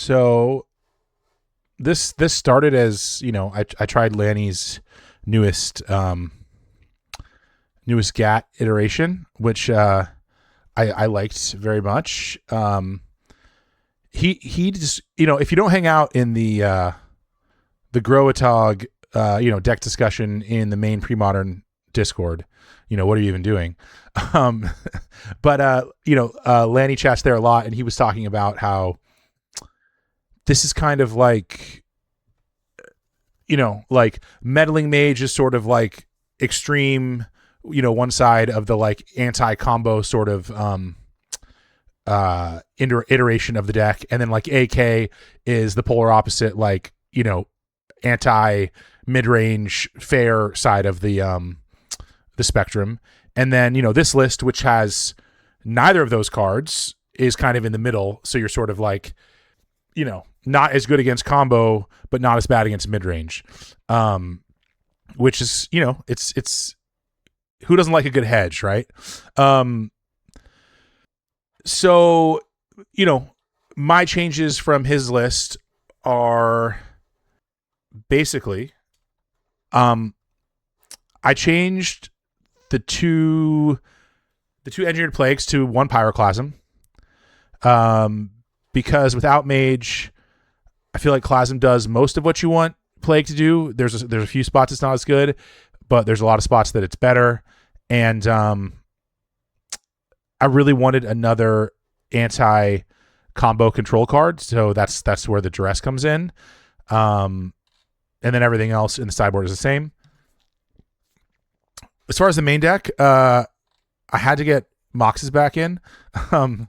So this started as, I tried Lanny's newest newest GAT iteration, which I liked very much. He just, if you don't hang out in the Gro-A-Tog deck discussion in the main Premodern Discord, what are you even doing? um but Lanny chats there a lot, and he was talking about how this is kind of like, like meddling mage is sort of like extreme, one side of the like anti-combo sort of iteration of the deck, and then like AK is the polar opposite, like, anti mid-range fair side of the spectrum. And then, this list, which has neither of those cards, is kind of in the middle. So you're sort of like, not as good against combo, but not as bad against mid-range. Which is, it's who doesn't like a good hedge, right? So, my changes from his list are basically, I changed the two engineered plagues to one pyroclasm. Because without mage, I feel like Clasm does most of what you want plague to do. There's a few spots it's not as good, but there's a lot of spots that it's better. And I really wanted another anti-combo control card, so that's where the duress comes in. And then everything else in the sideboard is the same. As far as the main deck, I had to get Moxes back in. I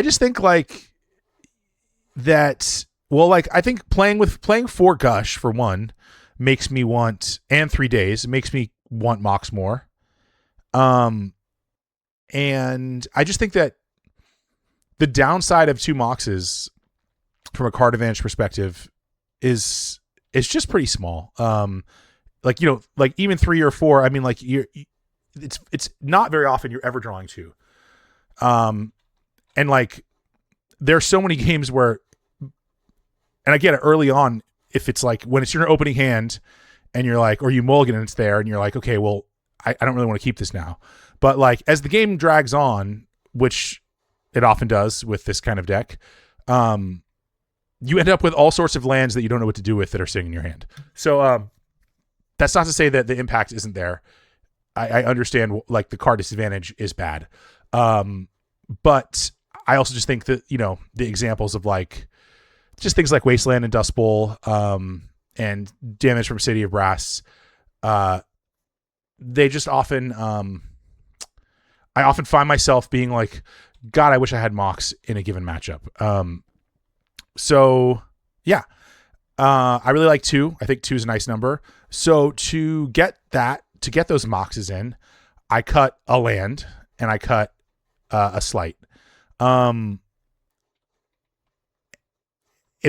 just think like that. Well, like I think playing 4 Gush for one makes me want, and 3 days makes me want Mox more. And I just think that the downside of 2 Moxes from a card advantage perspective is just pretty small. Like, like even 3 or 4, I mean, like it's not very often you're ever drawing 2. And like, there's so many games where, and I get it early on, if it's like when it's your opening hand and you're like, or you mulligan and it's there and you're like, okay, well, I don't really want to keep this now. But like, as the game drags on, which it often does with this kind of deck, you end up with all sorts of lands that you don't know what to do with that are sitting in your hand. So, that's not to say that the impact isn't there. I understand like the card disadvantage is bad. But I also just think that, the examples of like just things like Wasteland and Dust Bowl, and damage from City of Brass, they just often, I often find myself being like, God, I wish I had Mox in a given matchup. So yeah, I really like 2. I think 2 is a nice number. So to get those Moxes in, I cut a land and I cut a slight. It'd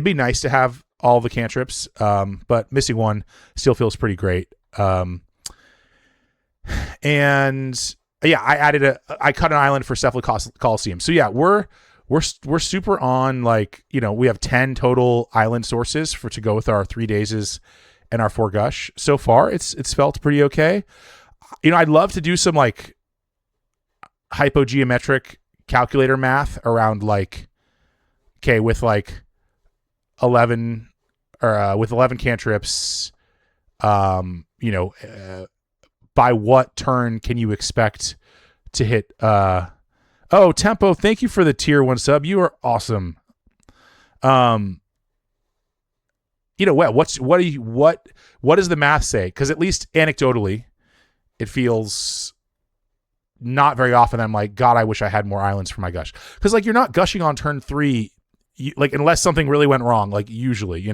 be nice to have all the cantrips, but missing one still feels pretty great. And yeah, I cut an island for Cephalid Coliseum. So yeah, we're super on, like, we have 10 total island sources to go with our 3 dazes and our 4 Gush. So far, it's felt pretty okay. I'd love to do some like hypogeometric calculator math around like, okay, with like 11 or with 11 cantrips, by what turn can you expect to hit? Oh, Tempo, thank you for the tier 1 sub. You are awesome. What does the math say? Because at least anecdotally, it feels not very often I'm like, God, I wish I had more islands for my Gush. Because like, you're not gushing on turn 3, like, unless something really went wrong, like usually,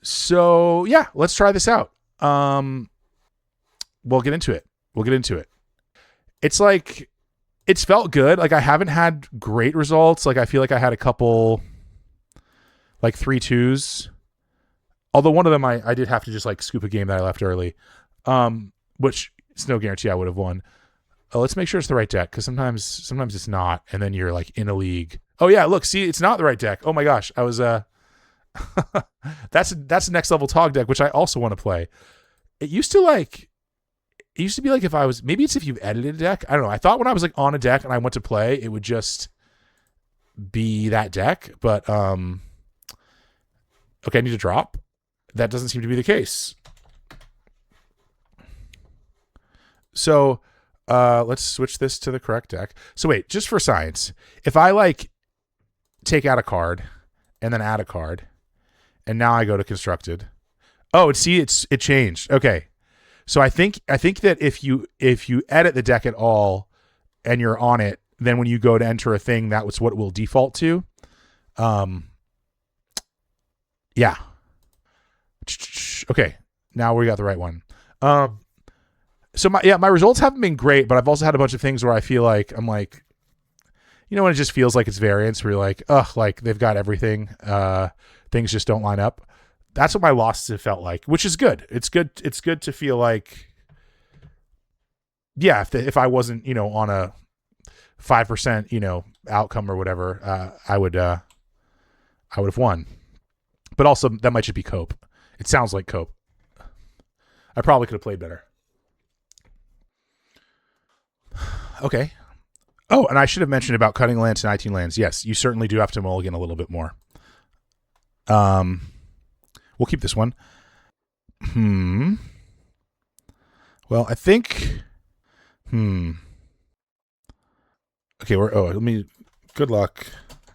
So yeah, let's try this out. We'll get into it. It's like, it's felt good. Like, I haven't had great results. Like, I feel like I had a couple, like 3 2s. Although one of them I did have to just like scoop a game that I left early, which it's no guarantee I would have won. Let's make sure it's the right deck, because sometimes it's not, and then you're like in a league Oh yeah, look, see, it's not the right deck. Oh my gosh, I was that's the next level Tog deck, which I also want to play. It used to be like if I was, maybe it's if you've edited a deck. I don't know. I thought when I was like on a deck and I went to play, it would just be that deck. But okay, I need to drop. That doesn't seem to be the case. So let's switch this to the correct deck. So wait, just for science, if I like take out a card and then add a card, and now I go to constructed. Oh, it changed. Okay. So I think that if you edit the deck at all and you're on it, then when you go to enter a thing, that was what it will default to. Yeah. Okay. Now we got the right one. So my results haven't been great, but I've also had a bunch of things where I feel like I'm like, you know, when it just feels like it's variance where you're like, ugh, like they've got everything. Things just don't line up. That's what my losses have felt like, which is good. It's good. It's good to feel like, yeah, if I wasn't, you know, on a 5%, you know, outcome or whatever, I would have won. But also that might just be cope. It sounds like cope. I probably could have played better. Okay. Oh, and I should have mentioned about cutting land to 19 lands. Yes, you certainly do have to mulligan a little bit more. We'll keep this one. Well, I think. Okay, let me. Good luck.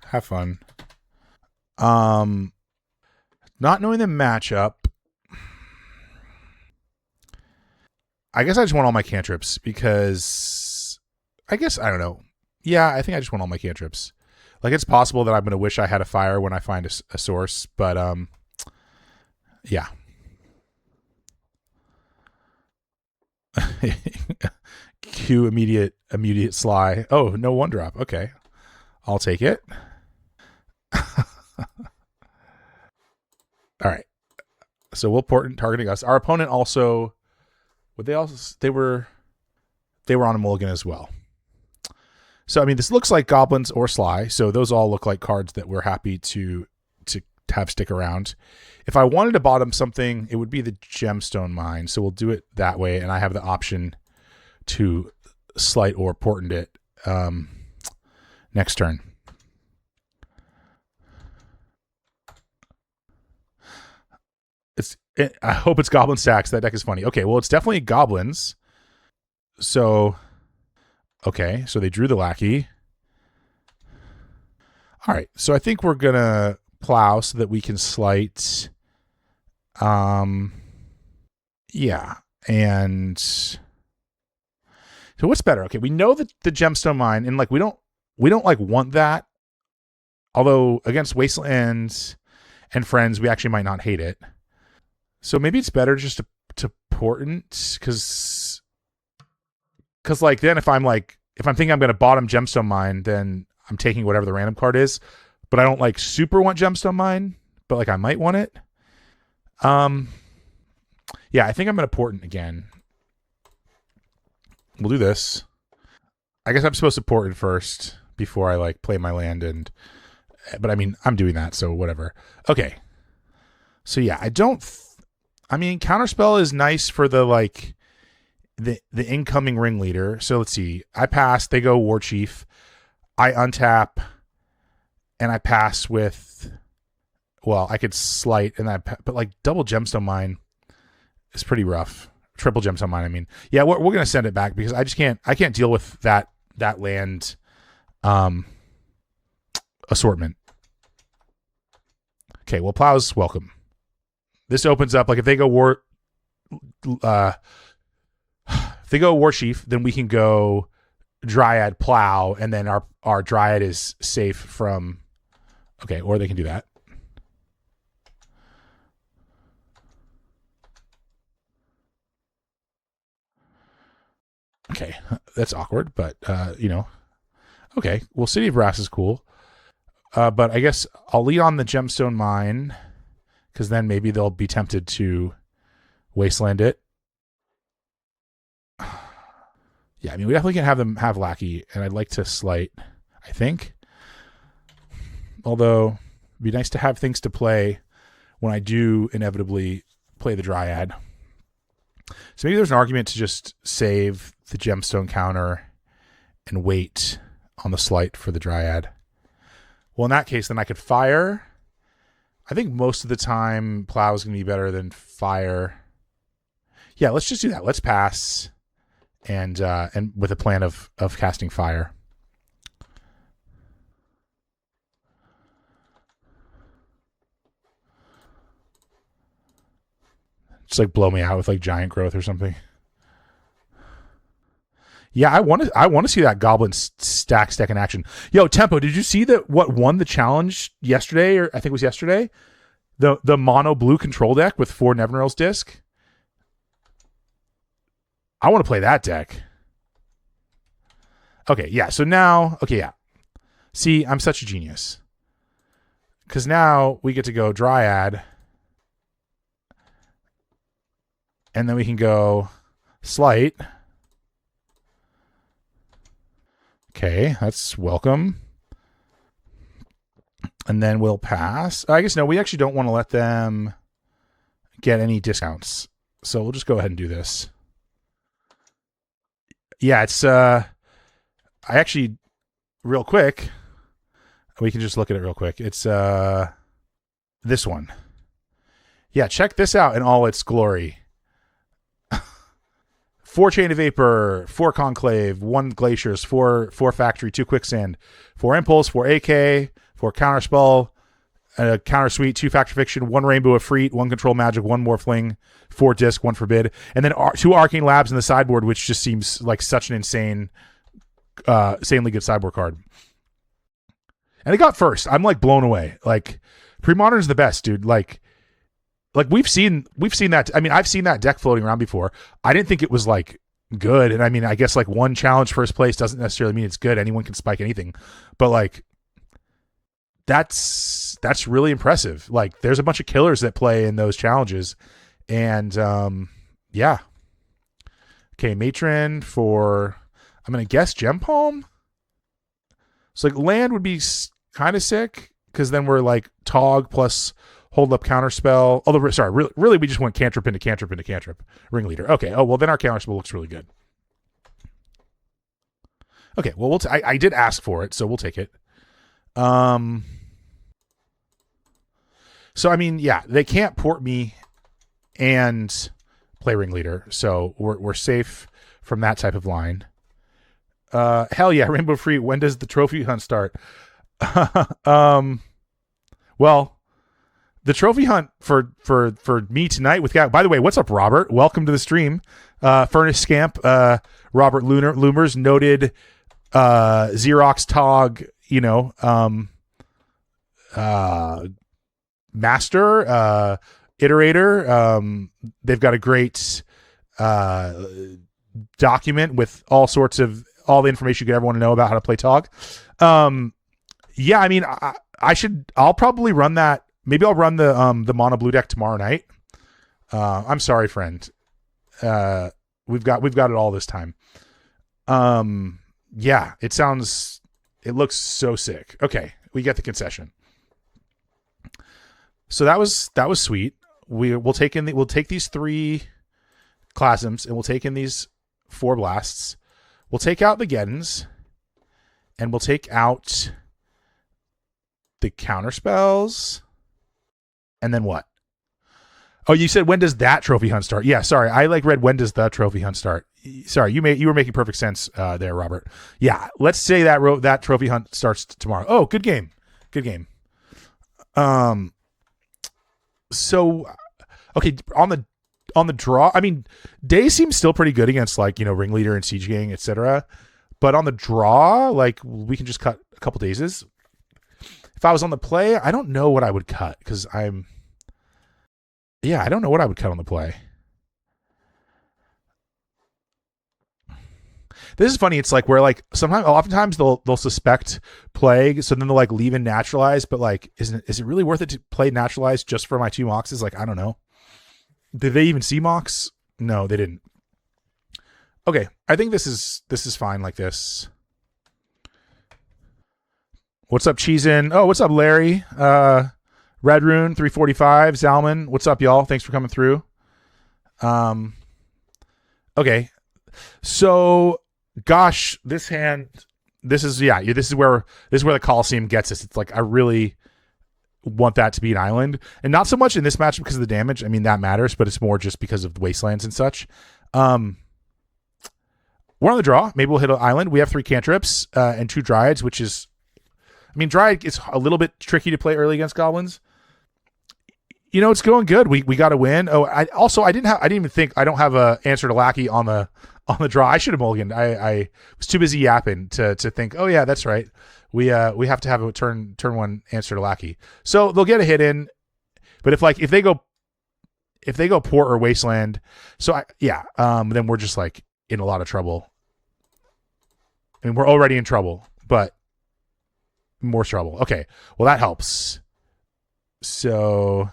Have fun. Not knowing the matchup. I guess I just want all my cantrips because I don't know. Yeah, I think I just want all my cantrips. Like it's possible that I'm going to wish I had a fire when I find a source, but yeah. Q immediate sly. Oh, no one drop. Okay. I'll take it. All right. So Will Porton targeting us. Our opponent also they were on a mulligan as well. So I mean, this looks like goblins or sly. So those all look like cards that we're happy to have stick around. If I wanted to bottom something, it would be the gemstone mine. So we'll do it that way, and I have the option to slight or portent it next turn. I hope it's goblin stacks. That deck is funny. Okay, well, it's definitely goblins. So, okay, so they drew the lackey. All right, so I think we're gonna plow so that we can slight. Yeah, and so what's better? Okay, we know that the gemstone mine, and like we don't like want that. Although against Wastelands and Friends, we actually might not hate it. So maybe it's better just to portent because like then if I'm thinking I'm going to bottom gemstone mine, then I'm taking whatever the random card is, but I don't like super want gemstone mine, but like I might want it. Yeah, I think I'm going to portent again. We'll do this. I guess I'm supposed to portent first before I like play my land but I mean, I'm doing that, so whatever. Okay. So yeah, I mean, counterspell is nice for the like the incoming ringleader. So let's see. I pass, they go War Chief. I untap and I pass with, well, I could slight and but like double gemstone mine is pretty rough. Triple gemstone mine, I mean. Yeah, we're going to send it back because I can't deal with that land assortment. Okay, well, Plow's welcome. This opens up, like if they go War Chief, then we can go Dryad Plow, and then our Dryad is safe from, okay, or they can do that. Okay, that's awkward, but you know, okay. Well, City of Brass is cool, but I guess I'll lead on the gemstone mine because then maybe they'll be tempted to wasteland it. Yeah, I mean, we definitely can have them have lackey, and I'd like to slight, I think. Although it'd be nice to have things to play when I do inevitably play the Dryad. So maybe there's an argument to just save the gemstone counter and wait on the slight for the Dryad. Well, in that case, then I could fire. I think most of the time plow is going to be better than fire. Yeah, let's just do that. Let's pass, and with a plan of casting fire. Just like blow me out with like giant growth or something. Yeah, I want to see that goblin stack in action. Yo, Tempo, did you see that what won the challenge yesterday, or I think it was yesterday? The mono blue control deck with 4 Nevinyrral's Disc. I want to play that deck. Okay, yeah. So now, okay, yeah. See, I'm such a genius. Because now we get to go Dryad. And then we can go Slight. Okay, that's welcome. And then we'll pass. I guess no, we actually don't want to let them get any discounts. So we'll just go ahead and do this. Yeah, it's I actually real quick, we can just look at it real quick. It's this one. Yeah, check this out in all its glory. 4 Chain of Vapor, 4 Conclave, 1 Glaciers, 4 Factory, 2 Quicksand, 4 Impulse, 4 AK, 4 Counterspell, a Counter Suite, 2 Factor Fiction, 1 Rainbow Efreet, 1 Control Magic, 1 Morphling, 4 Disc, 1 Forbid, and then 2 Arcane Labs in the sideboard, which just seems like such an insanely good sideboard card. And it got first. I'm like blown away. Like Premodern is the best, dude. Like we've seen that. I mean, I've seen that deck floating around before. I didn't think it was like good. And I mean, I guess like one challenge first place doesn't necessarily mean it's good. Anyone can spike anything, but like that's really impressive. Like there's a bunch of killers that play in those challenges, and yeah. Okay, Matron for, I'm gonna guess Gem Palm. So like land would be kind of sick because then we're like Tog plus hold up counterspell. Although, sorry, really, we just went cantrip into cantrip into cantrip. Ringleader. Okay. Oh well, then our counterspell looks really good. Okay. Well, I did ask for it, so we'll take it. So I mean, yeah, they can't port me and play Ringleader, so we're safe from that type of line. Hell yeah, Rainbow Free. When does the trophy hunt start? Well, the trophy hunt for me tonight with GAT. By the way, what's up, Robert? Welcome to the stream. Furnace Scamp, Robert Loomers, noted Xerox Tog, master, iterator. They've got a great document with all the information you could ever want to know about how to play Tog. Yeah, I mean, I'll probably run that. Maybe I'll run the mono blue deck tomorrow night. I'm sorry, friend. We've got it all this time. Yeah, it looks so sick. Okay, we get the concession. So that was sweet. We'll take these 3 Clasms and we'll take in these 4 blasts. We'll take out the Geddons and we'll take out the counter spells. And then what? Oh, you said when does that trophy hunt start? Yeah, sorry. I read when does the trophy hunt start. Sorry, you were making perfect sense there, Robert. Yeah, let's say that trophy hunt starts tomorrow. Oh, good game. Good game. So okay, on the draw, I mean, Day seems still pretty good against Ringleader and Siege Gang, etc. But on the draw, we can just cut a couple dazes. If I was on the play, I don't know what I would cut because I don't know what I would cut on the play. This is funny. It's where oftentimes they'll suspect plague, so then they'll leave in naturalize. But is it really worth it to play naturalize just for my 2 Moxes? I don't know. Did they even see Mox? No, they didn't. Okay, I think this is fine like this. What's up, Cheesin? Oh, what's up, Larry? Red Rune 345. Zalman, what's up, y'all? Thanks for coming through. Okay, so gosh, this hand, this is where the Coliseum gets us. It's like I really want that to be an island, and not so much in this match because of the damage. I mean that matters, but it's more just because of the wastelands and such. We're on the draw. Maybe we'll hit an island. We have 3 cantrips and 2 dryads, which is, I mean, dryad is a little bit tricky to play early against goblins. You know, it's going good. We got to win. Oh, I didn't even think, I don't have a answer to Lackey on the draw. I should have mulliganed. I was too busy yapping to think, oh yeah, that's right. We have to have a turn 1 answer to Lackey. So they'll get a hit in, but if they go port or wasteland, so then we're just like in a lot of trouble. I mean, we're already in trouble, but more trouble. Okay, well that helps. So,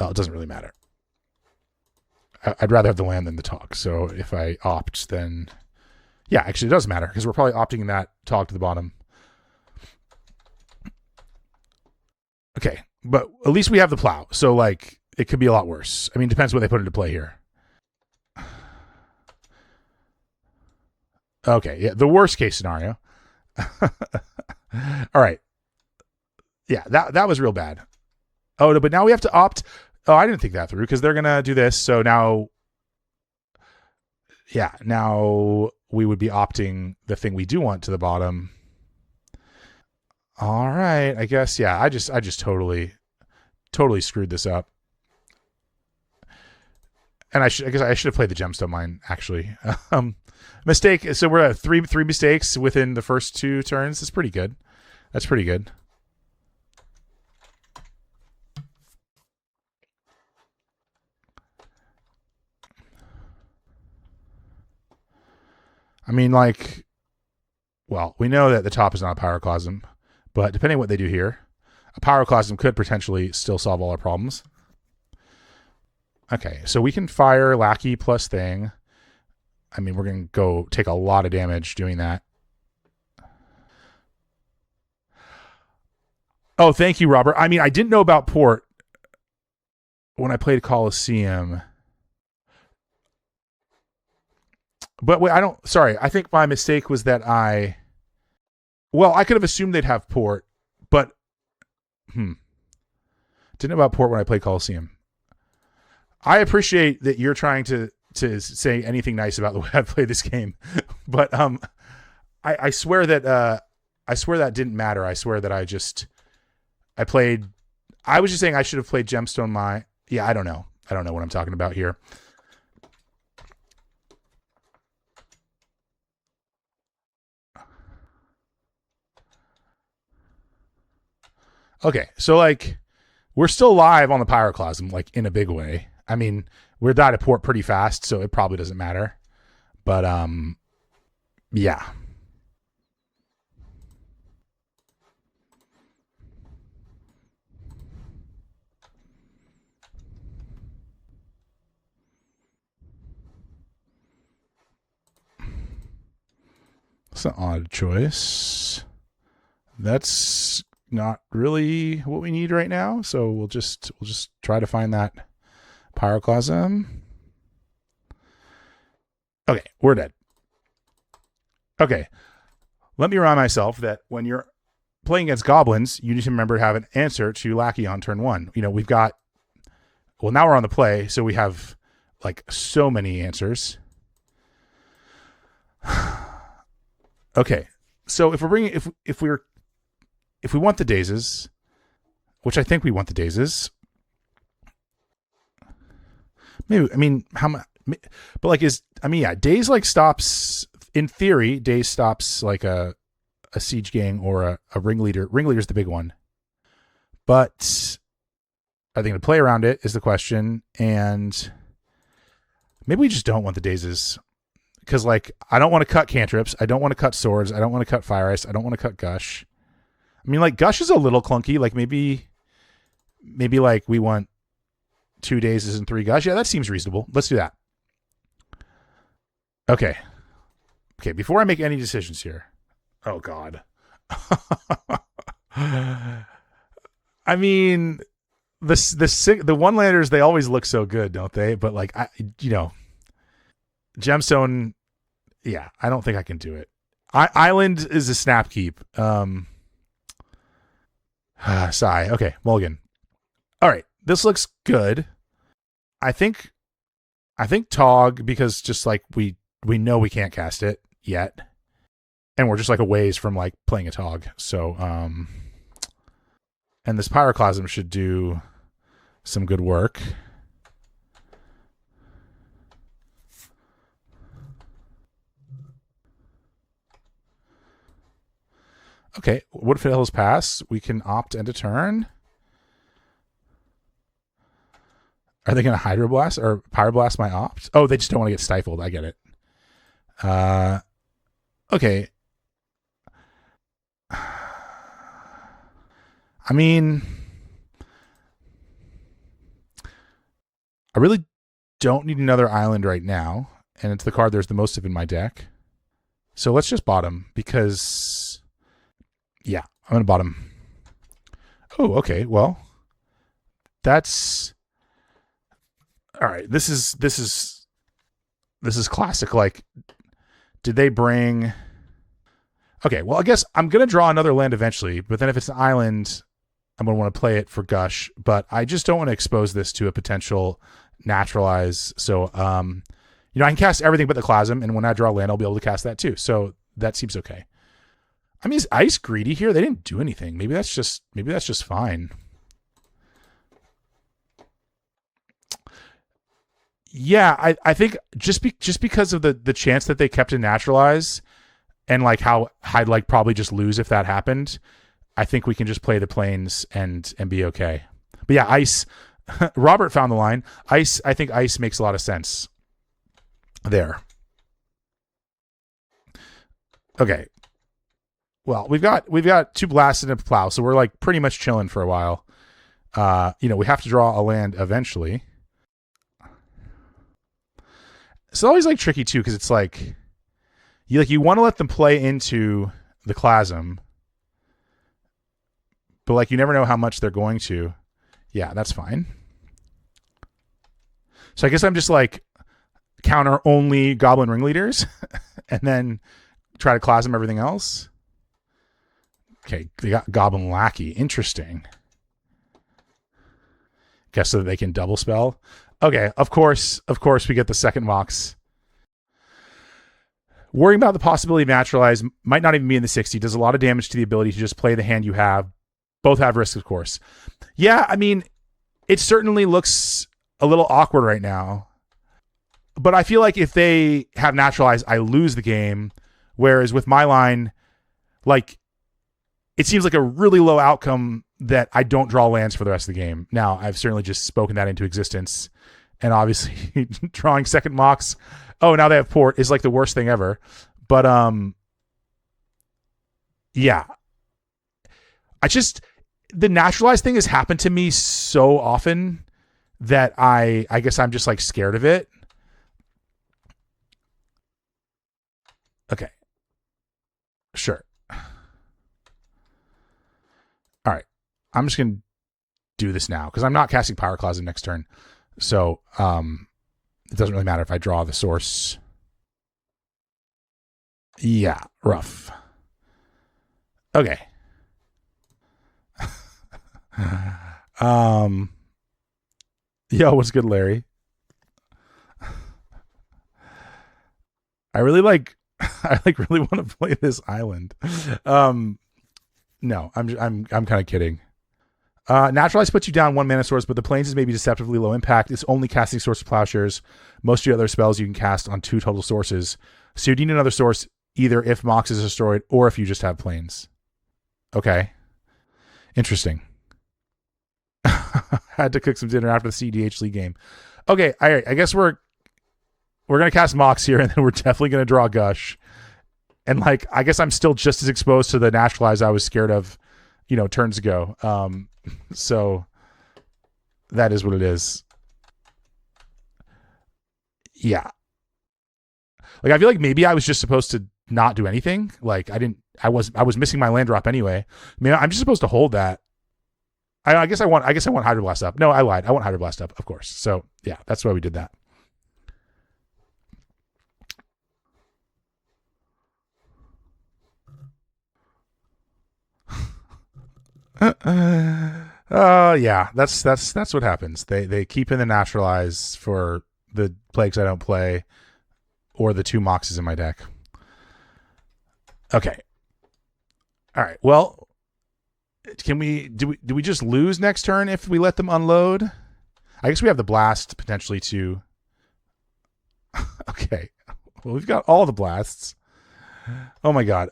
it doesn't really matter. I'd rather have the land than the Tog. So if I opt, then yeah, actually it does matter because we're probably opting that Tog to the bottom. Okay, but at least we have the plow. So like it could be a lot worse. I mean, it depends what they put into play here. Okay, yeah, the worst case scenario. All right. Yeah, that was real bad. Oh, no, but now we have to opt. Oh, I didn't think that through because they're going to do this. So now we would be opting the thing we do want to the bottom. All right, I guess, yeah, I just totally screwed this up. And I guess I should have played the gemstone mine, actually. Mistake. So we're at three mistakes within the first 2 turns. That's pretty good. That's pretty good. I mean, like, well, we know that the top is not a pyroclasm, but depending on what they do here, a pyroclasm could potentially still solve all our problems. Okay, so we can fire Lackey plus thing. I mean, we're going to go take a lot of damage doing that. Oh, thank you, Robert. I mean, I didn't know about port when I played Coliseum. But wait, I think my mistake was that I could have assumed they'd have port, but didn't know about port when I played Coliseum. I appreciate that you're trying to say anything nice about the way I played this game, but I swear that didn't matter. I swear that I was just saying I should have played Gemstone Mine. Yeah, I don't know what I'm talking about here. Okay, so like we're still live on the pyroclasm, like in a big way. I mean, we're died at port pretty fast, so it probably doesn't matter. But yeah. That's an odd choice. That's not really what we need right now, so we'll just try to find that pyroclasm. Okay, we're dead. Okay, let me remind myself that when you're playing against goblins, you need to remember to have an answer to Lackey on turn 1. You know, we've got, well, now we're on the play, so we have like so many answers. Okay, so if we're bringing, if we want the dazes, which I think we want the dazes, maybe, I mean, how much, but like daze like stops, in theory, daze stops like a siege gang or a ringleader. Ringleader's the big one. But are they going to play around it is the question. And maybe we just don't want the dazes. Because, like, I don't want to cut cantrips. I don't want to cut swords. I don't want to cut fire ice. I don't want to cut gush. I mean, like, gush is a little clunky. Like, maybe like, we want 2 dazes and 3 gush. Yeah, that seems reasonable. Let's do that. Okay. Okay, before I make any decisions here. Oh, God. I mean, the one landers, they always look so good, don't they? But like, gemstone. Yeah, I don't think I can do it. Island is a snap keep. Sigh. Okay, mulligan. All right, this looks good. I think Tog, because just like we know we can't cast it yet, and we're just like a ways from like playing a Tog. So and this Pyroclasm should do some good work. Okay, what if it hills pass? We can opt end a turn. Are they going to Hydroblast or Pyroblast my opt? Oh, they just don't want to get stifled. I get it. Okay. I mean, I really don't need another island right now, and it's the card there's the most of in my deck. So let's just bottom because, yeah, I'm going to bottom. Oh, okay. Well, that's all right. This is classic. Like, did they bring? Okay, well, I guess I'm gonna draw another land eventually, but then if it's an island, I'm gonna want to play it for gush. But I just don't want to expose this to a potential naturalize. So, I can cast everything but the Clasm, and when I draw land, I'll be able to cast that too. So that seems okay. I mean, is Ice greedy here? They didn't do anything. Maybe that's just fine. Yeah, I think just because of the chance that they kept a naturalize, and like how I'd like probably just lose if that happened, I think we can just play the planes and be okay. But yeah, Ice. Robert found the line. Ice. I think Ice makes a lot of sense there. Okay. Well, we've got 2 blasts and a plow, so we're like pretty much chilling for a while. We have to draw a land eventually. It's always like tricky too, because it's like you want to let them play into the Clasm, but like you never know how much they're going to. Yeah, that's fine. So I guess I'm just like counter only Goblin Ringleaders, and then try to Clasm everything else. Okay, they got Goblin Lackey. Interesting. Guess so that they can double spell. Okay, of course we get the second Mox. Worrying about the possibility of naturalize, might not even be in the 60. Does a lot of damage to the ability to just play the hand you have. Both have risks, of course. Yeah, I mean, it certainly looks a little awkward right now. But I feel like if they have naturalize, I lose the game. Whereas with my line, like, it seems like a really low outcome that I don't draw lands for the rest of the game. Now, I've certainly just spoken that into existence. And obviously, drawing second Mox, oh, now they have port, is like the worst thing ever. But, yeah. The naturalized thing has happened to me so often that I guess I'm just like scared of it. Okay. Sure. All right. I'm just going to do this now because I'm not casting Pyroclasm next turn. So it doesn't really matter if I draw the source. Yeah, rough. Okay. Yo, what's good, Larry? I really really want to play this island. No, I'm kind of kidding. Naturalize puts you down 1 mana source, but the planes is maybe deceptively low impact. It's only casting source of plowshares. Most of your other spells you can cast on 2 total sources. So you need another source either if Mox is destroyed or if you just have planes. Okay. Interesting. Had to cook some dinner after the CDH League game. Okay, all right. I guess we're gonna cast Mox here, and then we're definitely gonna draw Gush. And like, I guess I'm still just as exposed to the naturalize I was scared of, turns ago. So that is what it is. Yeah. Like, I feel like maybe I was just supposed to not do anything. Like I was missing my land drop anyway. I mean, I'm just supposed to hold that. I guess I want Hydroblast up. No, I lied. I want Hydroblast up, of course. So yeah, that's why we did that. Yeah, that's what happens. They keep in the naturalize for the plagues I don't play, or the 2 Moxes in my deck. Okay. All right. Well, do we just lose next turn if we let them unload? I guess we have the blast potentially to. Okay. Well, we've got all the blasts. Oh my god.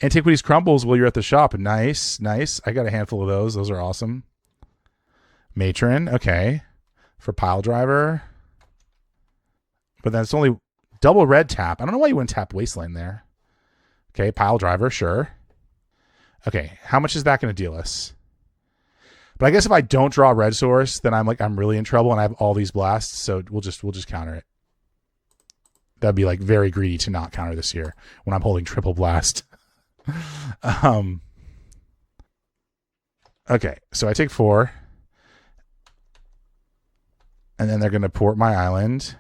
Antiquities crumbles while you're at the shop. Nice. I got a handful of those. Those are awesome. Matron. Okay. For pile driver. But then it's only double red tap. I don't know why you wouldn't tap Wasteland there. Okay, pile driver, sure. Okay, how much is that going to deal us? But I guess if I don't draw red source, then I'm really in trouble, and I have all these blasts. So we'll just counter it. That'd be like very greedy to not counter this here when I'm holding triple blast. Okay, so I take 4, and then they're going to port my island.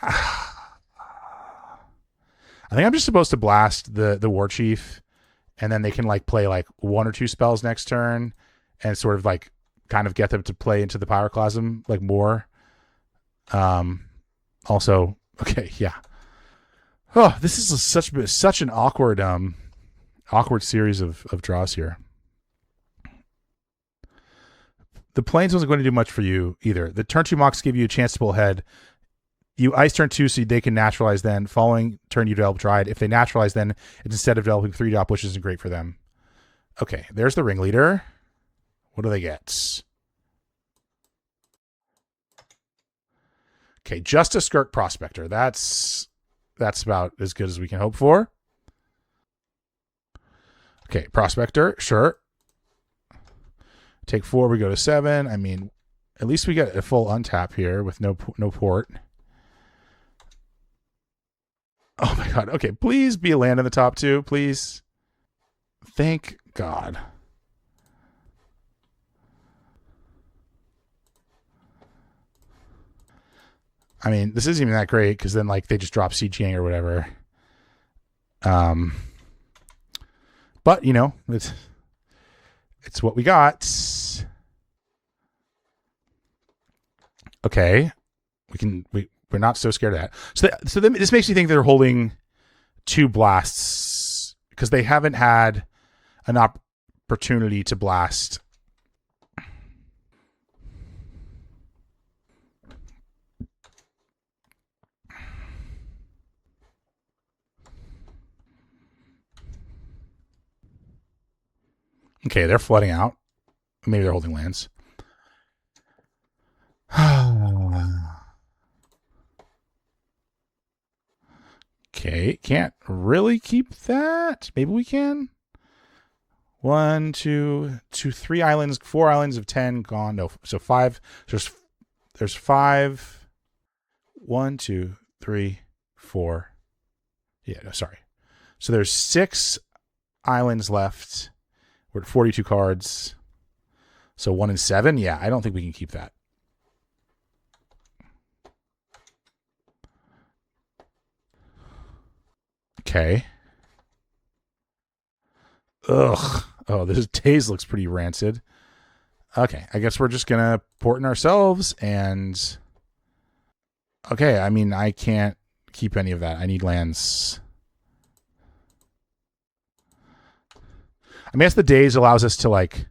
I think I'm just supposed to blast the War Chief, and then they can like play like 1 or 2 spells next turn, and sort of like kind of get them to play into the Pyroclasm like more. Also, okay, yeah. Oh, this is such an awkward series of draws here. The Plains wasn't going to do much for you either. The turn 2 Mox give you a chance to pull ahead. You ice turn 2 so they can naturalize then. Following turn you develop Dryad. If they naturalize then, it's instead of developing 3-drop, which isn't great for them. Okay, there's the ringleader. What do they get? Okay, just a Skirk Prospector. That's about as good as we can hope for. Okay, Prospector, sure. Take 4, we go to 7. I mean, at least we get a full untap here with no port. Oh my god. Okay, please be a land in the top 2, please. Thank God. I mean, this isn't even that great because then like they just drop Siege Gang or whatever. But you know, it's what we got. Okay, we're not so scared of that. So this makes me think they're holding 2 blasts because they haven't had an opportunity to blast. Okay, they're flooding out. Maybe they're holding lands. Okay, can't really keep that. Maybe we can. 1, 2, 3 islands, 4 islands of 10 gone. No, so 5. There's 5. 1, 2, 3, 4. Yeah, no, sorry. So there's 6 islands left. We're at 42 cards. So 1 and 7. Yeah, I don't think we can keep that. Okay. Ugh. Oh, this Daze looks pretty rancid. Okay, I guess we're just going to port in ourselves and... Okay, I mean, I can't keep any of that. I need lands. I mean, the Daze allows us to, like,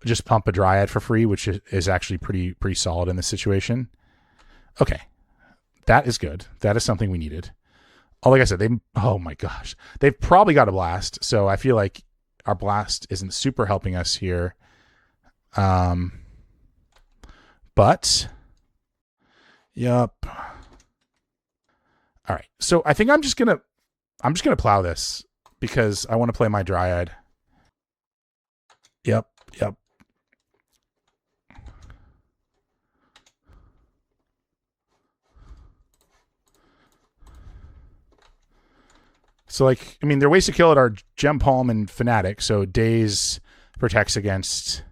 just pump a Dryad for free, which is actually pretty solid in this situation. Okay. That is good. That is something we needed. Oh, like I said, oh my gosh. They've probably got a blast, so I feel like our blast isn't super helping us here. But yup. All right. So I think I'm just gonna plow this because I want to play my Dryad. Yep. So, like, I mean, their ways to kill it are Gem Palm and Fnatic. So Daze protects against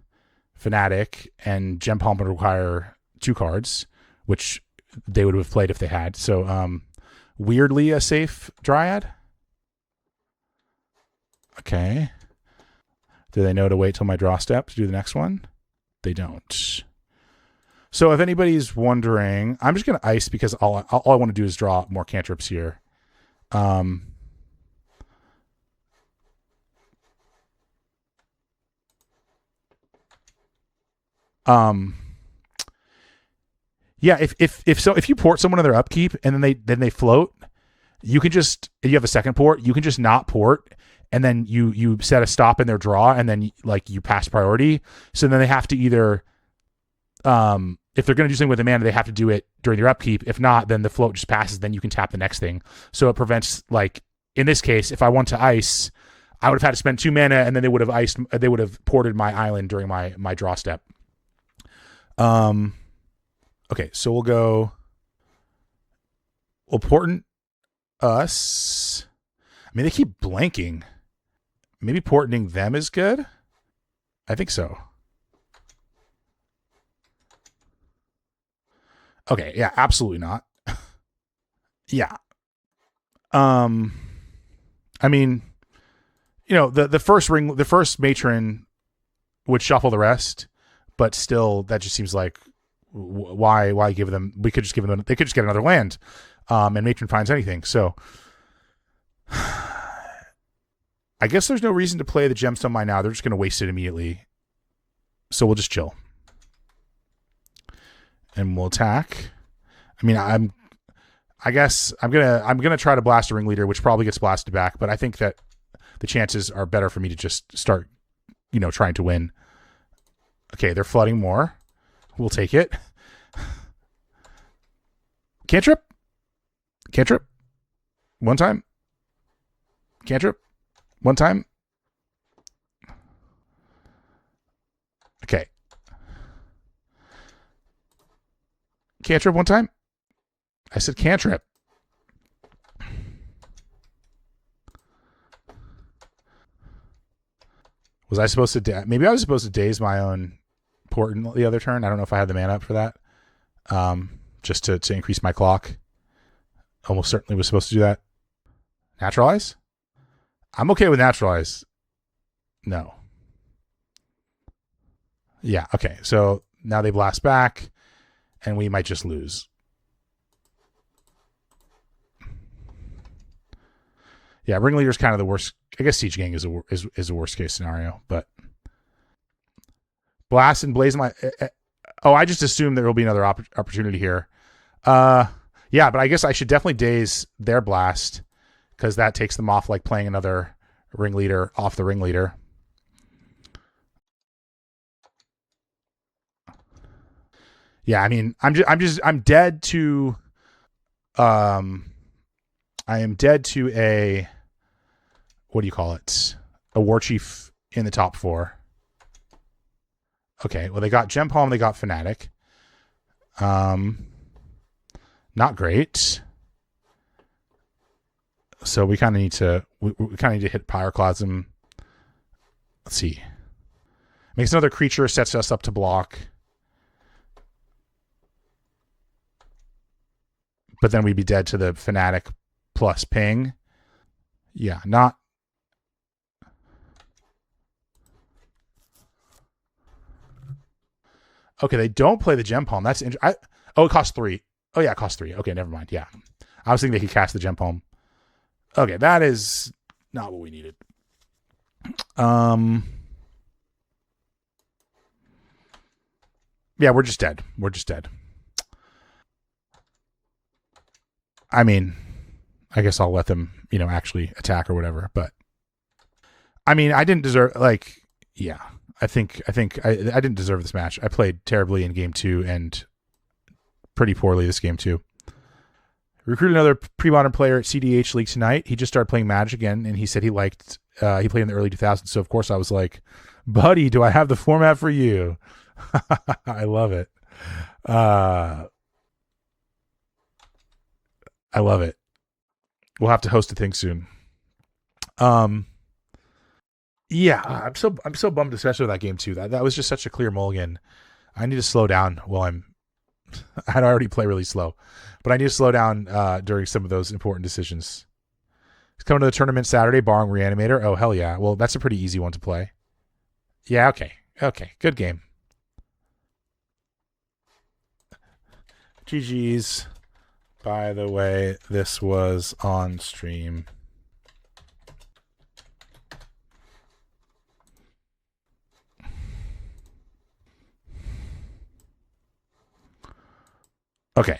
Fnatic, and Gem Palm would require 2 cards, which they would have played if they had. So, weirdly a safe Dryad. Okay. Do they know to wait till my draw step to do the next one? They don't. So if anybody's wondering, I'm just going to ice because all I want to do is draw more cantrips here. Yeah, if you port someone in their upkeep and then they float, you can just, if you have a second port, you can just not port, and then you set a stop in their draw, and then like you pass priority. So then they have to either if they're going to do something with the mana, they have to do it during their upkeep. If not, then the float just passes, then you can tap the next thing. So it prevents, like in this case, if I want to ice, I would have had to spend 2 mana, and then they would have ported my island during my draw step. Okay, so we'll portent us. I mean, they keep blanking. Maybe portenting them is good? I think so. Okay, yeah, absolutely not. Yeah. I mean, the first matron would shuffle the rest, but still, that just seems like why give them? We could just give them. They could just get another land, and matron finds anything. So, I guess there's no reason to play the gemstone mine now. They're just going to waste it immediately. So we'll just chill, and we'll attack. I mean, I guess I'm gonna try to blast a ringleader, which probably gets blasted back, but I think that the chances are better for me to just start, trying to win. Okay, they're flooding more. We'll take it. Cantrip. One time. Cantrip. One time. Okay. Cantrip one time. I said cantrip. Was I supposed to? Maybe I was supposed to daze my own port the other turn. I don't know if I had the mana up for that. Just to increase my clock. Almost certainly was supposed to do that. Naturalize? I'm okay with naturalize. No. Yeah, okay. So now they blast back, and we might just lose. Yeah, Ringleader's kind of the worst. I guess Siege Gang is a worst case scenario, but Blast and Blaze my. I just assume there will be another opportunity here. Yeah, but I guess I should definitely daze their Blast, because that takes them off, like playing another Ringleader off the Ringleader. Yeah, I mean, I'm dead to. I am dead to a. What do you call it? A War Chief in the top 4. Okay, well, they got Gem Palm, they got Fnatic. Not great. So we kind of need to hit Pyroclasm. Let's see. Makes another creature, sets us up to block. But then we'd be dead to the Fnatic plus ping. Yeah, not. Okay, they don't play the Gem Palm. That's it costs 3. Oh yeah, it costs 3. Okay, never mind. Yeah, I was thinking they could cast the Gem Palm. Okay, that is not what we needed. Yeah, we're just dead. I mean, I guess I'll let them, actually attack or whatever. But I mean, I didn't deserve. Yeah, I think I didn't deserve this match. I played terribly in game 2 and pretty poorly this game 2. Recruited another Premodern player at CDH League tonight. He just started playing Magic again, and he said he liked. He played in the early 2000s, so of course I was like, "Buddy, do I have the format for you?" I love it. I love it. We'll have to host a thing soon. Yeah, I'm so bummed, especially with that game too. That was just such a clear mulligan. I need to slow down while I already play really slow, but I need to slow down during some of those important decisions. He's coming to the tournament Saturday, barring Reanimator. Oh, hell yeah. Well, that's a pretty easy one to play. Yeah, okay. Okay, good game. GG's. By the way, this was on stream. Okay.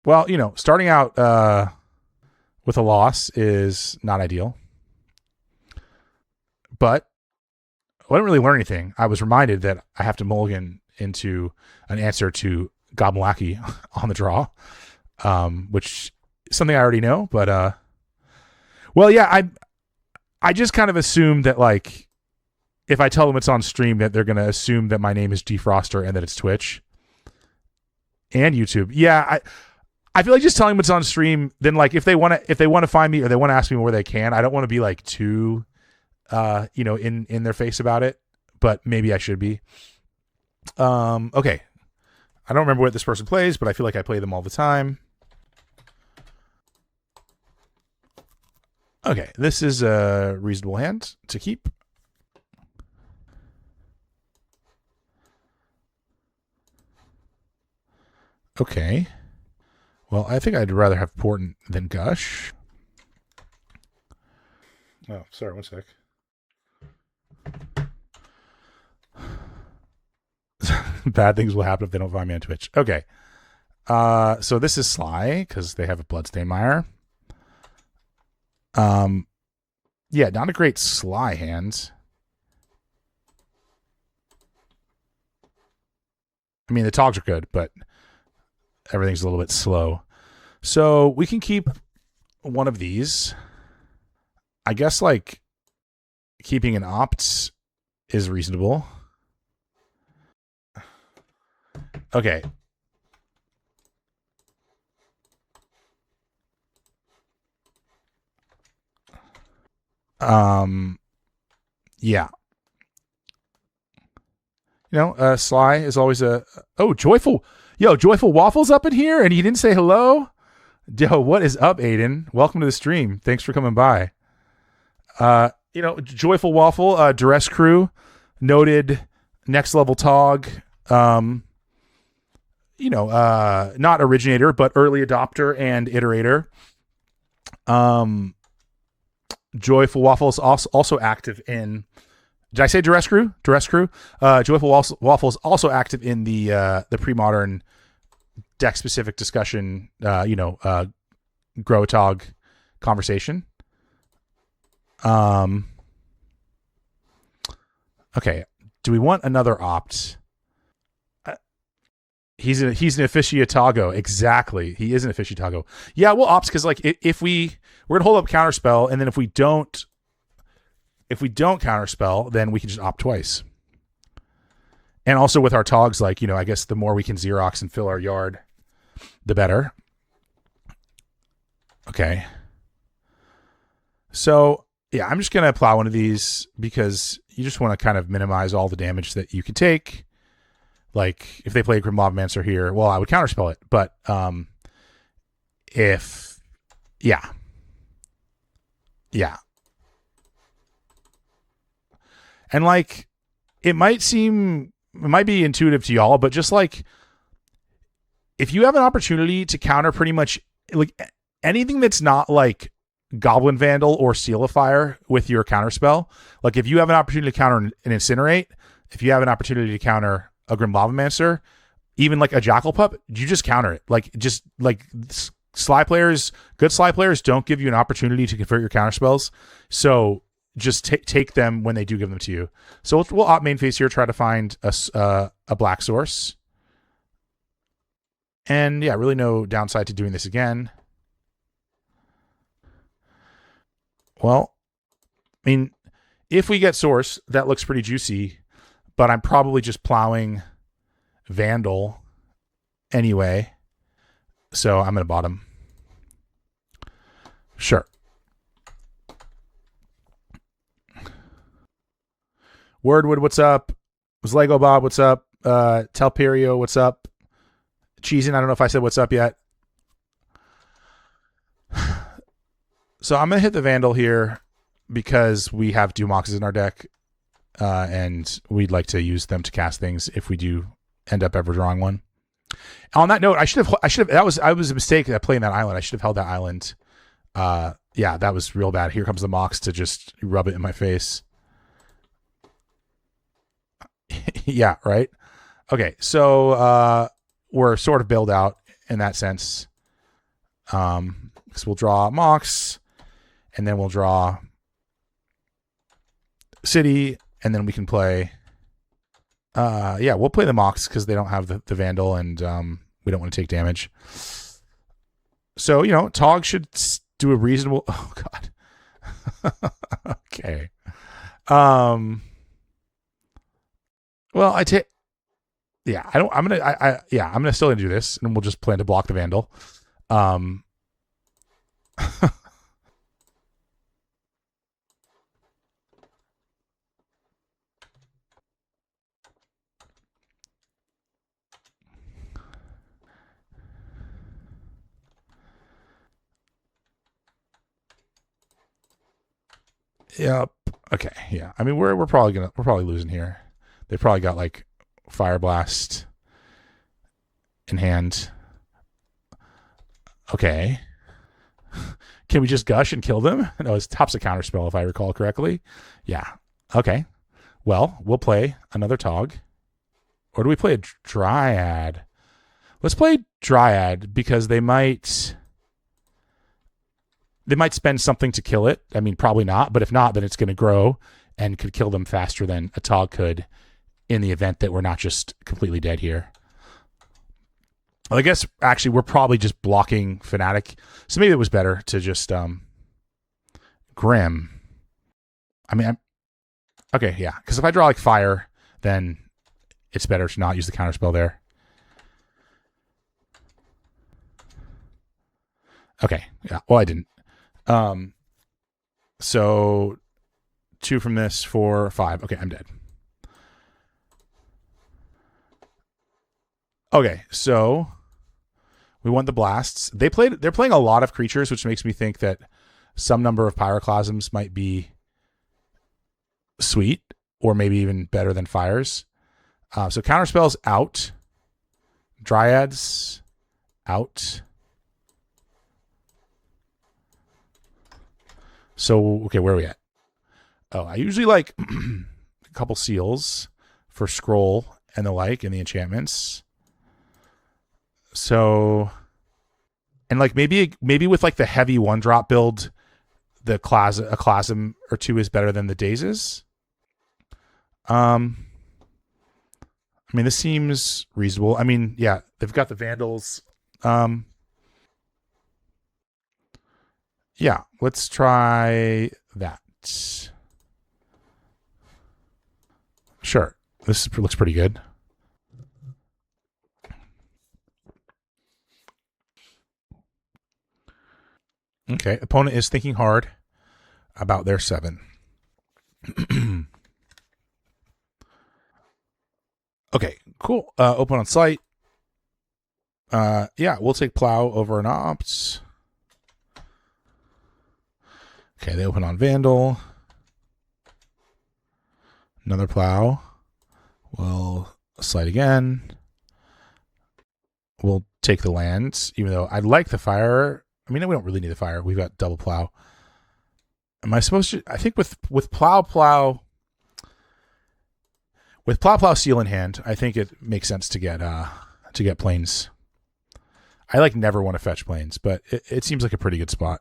Well, starting out with a loss is not ideal. But I didn't really learn anything. I was reminded that I have to mulligan into an answer to Gobblewhacky on the draw, which is something I already know. But, well, yeah, I just kind of assumed that, like, if I tell them it's on stream, that they're going to assume that my name is Defroster and that it's Twitch and YouTube. Yeah, I feel like just telling them it's on stream. Then, like, if they want to find me or they want to ask me where they can, I don't want to be like too, in their face about it. But maybe I should be. Okay. I don't remember what this person plays, but I feel like I play them all the time. Okay, this is a reasonable hand to keep. Okay. Well, I think I'd rather have Portent than Gush. Oh, sorry, one sec. Bad things will happen if they don't find me on Twitch. Okay. So this is Sly, because they have a Bloodstained Mire. Yeah, not a great Sly hand. I mean, the Togs are good, but everything's a little bit slow. So we can keep one of these. I guess, like, keeping an Opt is reasonable. Okay. Yeah. Sly is always Joyful Waffles up in here, and he didn't say hello. Yo, what is up, Aiden? Welcome to the stream. Thanks for coming by. Joyful Waffle, Duress Crew, noted next level Tog, not originator, but early adopter and iterator. Joyful Waffles also active in. Did I say Duress Crew? Duress Crew. Joyful Waffles also active in the Premodern deck specific discussion. Gro-A-Tog conversation. Okay. Do we want another Opt? He's an aficionado. Exactly. He is an aficionado. Yeah, we'll Opt because, like, if we're gonna hold up Counterspell, and then if we don't Counterspell, then we can just Opt twice. And also with our Togs, like, I guess the more we can Xerox and fill our yard, the better. Okay. So yeah, I'm just gonna plow one of these because you just want to kind of minimize all the damage that you can take. Like, if they play a Grim Lavamancer here, well, I would Counterspell it. But yeah. And, like, it might be intuitive to y'all, but just, like, if you have an opportunity to counter pretty much, like, anything that's not, like, Goblin Vandal or Seal of Fire with your Counterspell, like, if you have an opportunity to counter an Incinerate, if you have an opportunity to counter a Grim Lavamancer, even like a Jackal Pup, you just counter it. Like, just like good Sly players don't give you an opportunity to convert your counterspells. So just take them when they do give them to you. So we'll Opt main phase here, try to find a black source. And yeah, really no downside to doing this again. Well, I mean, if we get source, that looks pretty juicy. But I'm probably just plowing Vandal anyway. So I'm going to bottom. Sure. Wordwood, what's up? Was Lego Bob, what's up? Telperio, what's up? Cheesin, I don't know if I said what's up yet. So I'm going to hit the Vandal here because we have 2 Moxes in our deck, and we'd like to use them to cast things if we do end up ever drawing one. On that note, I should have, I was a mistake that playing that island. I should have held that island. Yeah, that was real bad. Here comes the Mox to just rub it in my face. Yeah, right? Okay, so we're sort of bailed out in that sense. Because we'll draw Mox, and then we'll draw City, and then we can play... yeah, we'll play the Mox because they don't have the Vandal, and we don't want to take damage. So, you know, Tog should do a reasonable... Oh, God. Okay. Well, I take... Yeah, I don't... I'm gonna still gonna do this, and we'll just plan to block the Vandal. Yep. Okay. Yeah. I mean, we're probably losing here. They probably got like Fire Blast in hand. Okay. Can we just gush and kill them? No, it's top's a counterspell if I recall correctly. Yeah. Okay. Well, we'll play another Tog. Or do we play a Dryad? Let's play Dryad because they might spend something to kill it. I mean, probably not, but if not, then it's going to grow and could kill them faster than a Tog could in the event that we're not just completely dead here. Well, I guess, actually, we're probably just blocking Fnatic. So maybe it was better to just Grim. I mean, okay, yeah. Because if I draw like Fire, then it's better to not use the counterspell there. Okay, yeah. Well, I didn't. So 2 from this, 4, 5. Okay, I'm dead. Okay, so we want the blasts. They're playing a lot of creatures, which makes me think that some number of pyroclasms might be sweet, or maybe even better than fires. So counterspells out. Dryads out. So, okay, where are we at? Oh, I usually like a couple seals for scroll and the like in the enchantments. So, and like maybe with like the heavy 1-drop build, a Clasm or 2 is better than the Dazes. I mean, this seems reasonable. I mean, yeah, they've got the Vandals. Yeah, let's try that. Sure. This looks pretty good. Okay, opponent is thinking hard about their 7. Okay, cool. Open on site. Yeah, we'll take Plow over an Opt. Okay, they open on Vandal. Another Plow. We'll slide again. We'll take the lands, even though I'd like the Fire. I mean, we don't really need the Fire. We've got double Plow. Am I supposed to? I think with Plow, with Plow Seal in hand, I think it makes sense to get Plains. I like never want to fetch Plains, but it seems like a pretty good spot.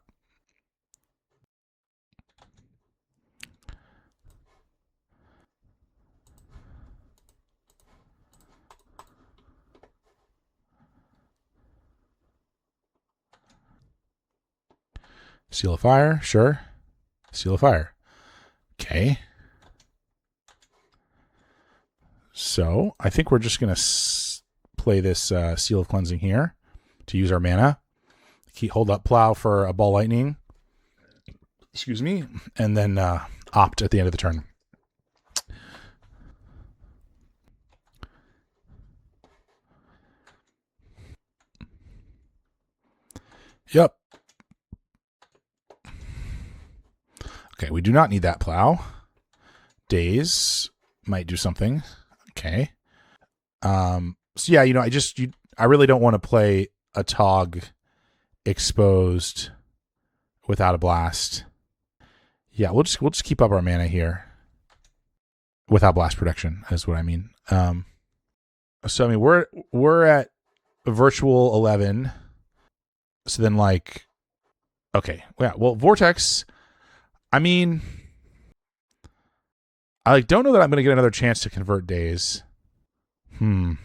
Seal of Fire, sure. Seal of Fire. Okay. So I think we're just going to play this Seal of Cleansing here to use our mana. Hold up Plow for a Ball Lightning. Excuse me. And then Opt at the end of the turn. Yep. Okay, we do not need that plow. Days might do something. Okay. So yeah, you know, I really don't want to play a Tog exposed without a blast. Yeah, we'll just keep up our mana here without blast protection, is what I mean. So I mean we're at virtual 11. So then like, okay, yeah, well, Vortex, I mean, I like don't know that I'm going to get another chance to convert days. And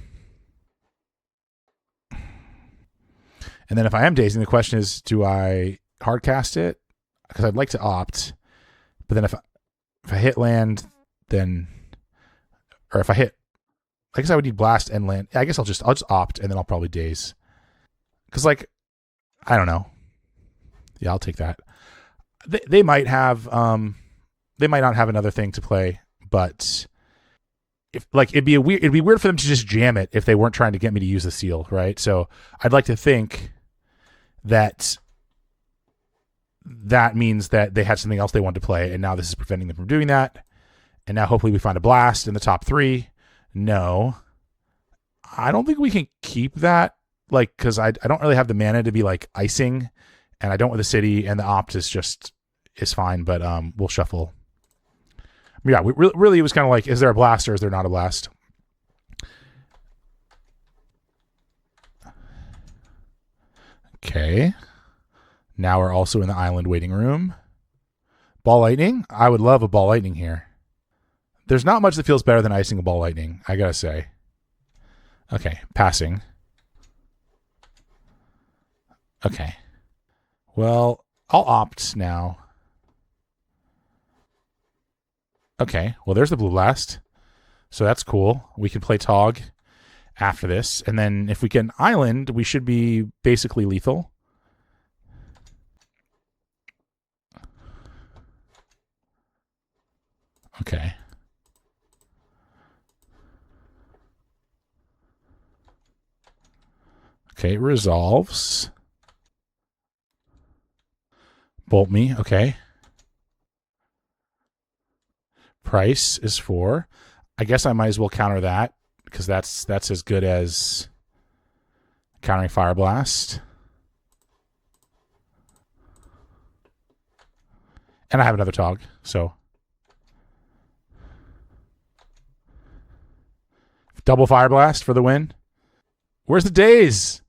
then if I am dazing, the question is, do I hardcast it? Because I'd like to opt, but then if I hit land, then, or if I hit, I guess I would need blast and land. I guess I'll just opt, and then I'll probably daze. Because like, I don't know. Yeah, I'll take that. They might have, they might not have another thing to play, but if like it'd be weird for them to just jam it if they weren't trying to get me to use the seal, right? So I'd like to think that means that they had something else they wanted to play, and now this is preventing them from doing that. And now hopefully we find a blast in the top 3. No, I don't think we can keep that, like, because I don't really have the mana to be like icing, and I don't want the city, and the opt is fine, but we'll shuffle. Yeah, we really it was kind of like, is there a blast or is there not a blast? Okay. Now we're also in the island waiting room. Ball lightning? I would love a ball lightning here. There's not much that feels better than icing a ball lightning, I gotta say. Okay, passing. Okay. Well, I'll opt now. Okay, well, there's the blue blast. So that's cool. We can play Tog after this. And then if we get an island, we should be basically lethal. Okay. Okay, resolves. Bolt me, okay. Price is 4. I guess I might as well counter that, because that's as good as countering Fire Blast. And I have another Tog, so. Double Fire Blast for the win. Where's the daze?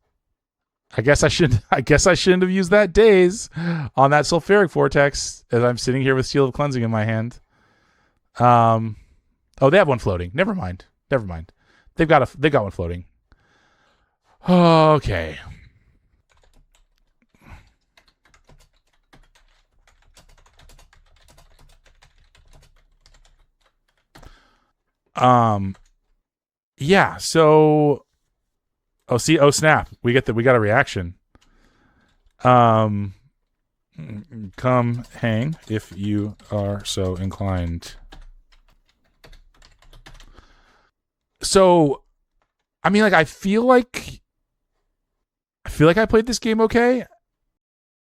I guess I shouldn't have used that daze on that sulfuric vortex as I'm sitting here with Seal of Cleansing in my hand. Oh, they have one floating. Never mind. They got one floating. Okay. Yeah, so oh snap. We got a reaction. Come hang if you are so inclined. So, I mean, like, I feel like I played this game okay,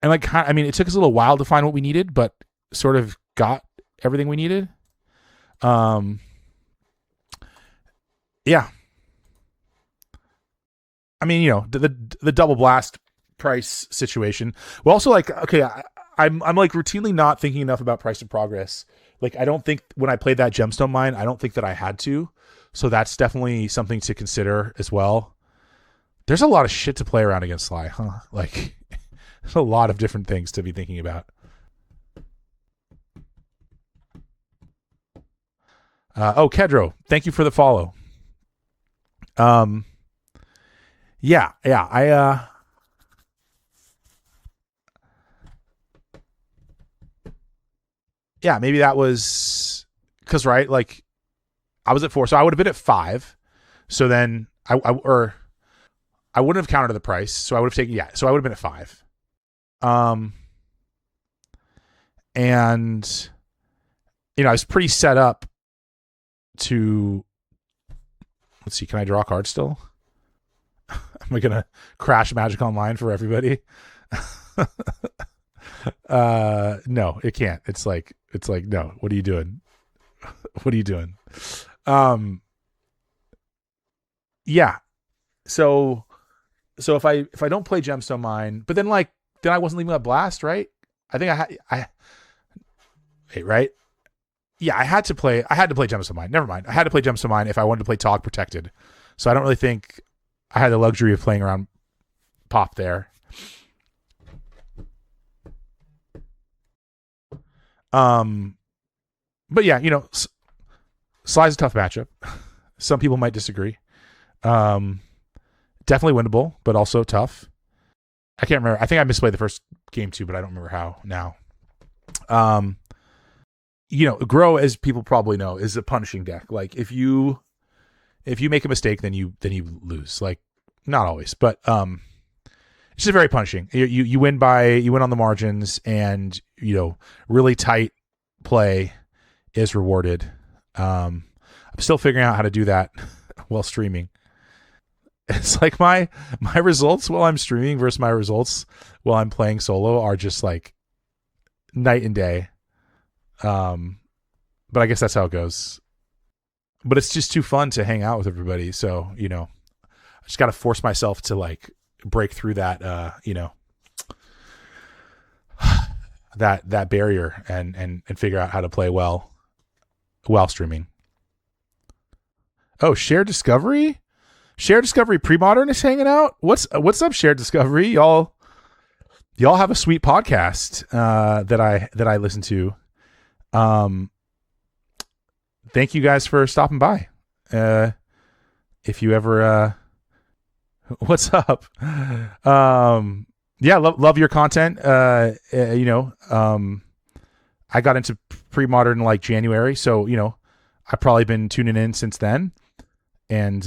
and like, I mean, it took us a little while to find what we needed, but sort of got everything we needed. Yeah. I mean, you know, the double blast price situation. Well, also like, okay, I'm like routinely not thinking enough about price of progress. Like, I don't think when I played that gemstone mine, I don't think that I had to. So that's definitely something to consider as well. There's a lot of shit to play around against Sly, huh? Like, there's a lot of different things to be thinking about. Kedro, thank you for the follow. Yeah, yeah, maybe that was because, right, like, I was at 4, so I would have been at 5. So then I wouldn't have counted the price, so I would have taken, yeah, so I would have been at 5. And you know, I was pretty set up to, let's see, can I draw a card still? Am I gonna crash Magic Online for everybody? No, it can't. It's like no. What are you doing? What are you doing? Um, yeah. So if I don't play Gemstone Mine, but then then I wasn't leaving a blast, right? I think I wait, right? Yeah, I had to play Gemstone Mine. Never mind. I had to play Gemstone Mine if I wanted to play Tog Protected. So I don't really think I had the luxury of playing around Pop there. But yeah, Sly's a tough matchup. Some people might disagree. Definitely winnable, but also tough. I can't remember. I think I misplayed the first game too, but I don't remember how now. Gro, as people probably know, is a punishing deck. Like if you make a mistake, then you lose. Like not always, but it's just very punishing. You win on the margins, and really tight play is rewarded. I'm still figuring out how to do that while streaming. It's like my results while I'm streaming versus my results while I'm playing solo are just like night and day. But I guess that's how it goes. But it's just too fun to hang out with everybody. So, I just got to force myself to like break through that, that barrier and figure out how to play well while streaming. Oh, Shared Discovery? Shared Discovery Premodern is hanging out. What's up, Shared Discovery? Y'all have a sweet podcast that I listen to. Thank you guys for stopping by. If you ever what's up? Yeah, love your content. I got into Premodern in like January, so I've probably been tuning in since then. And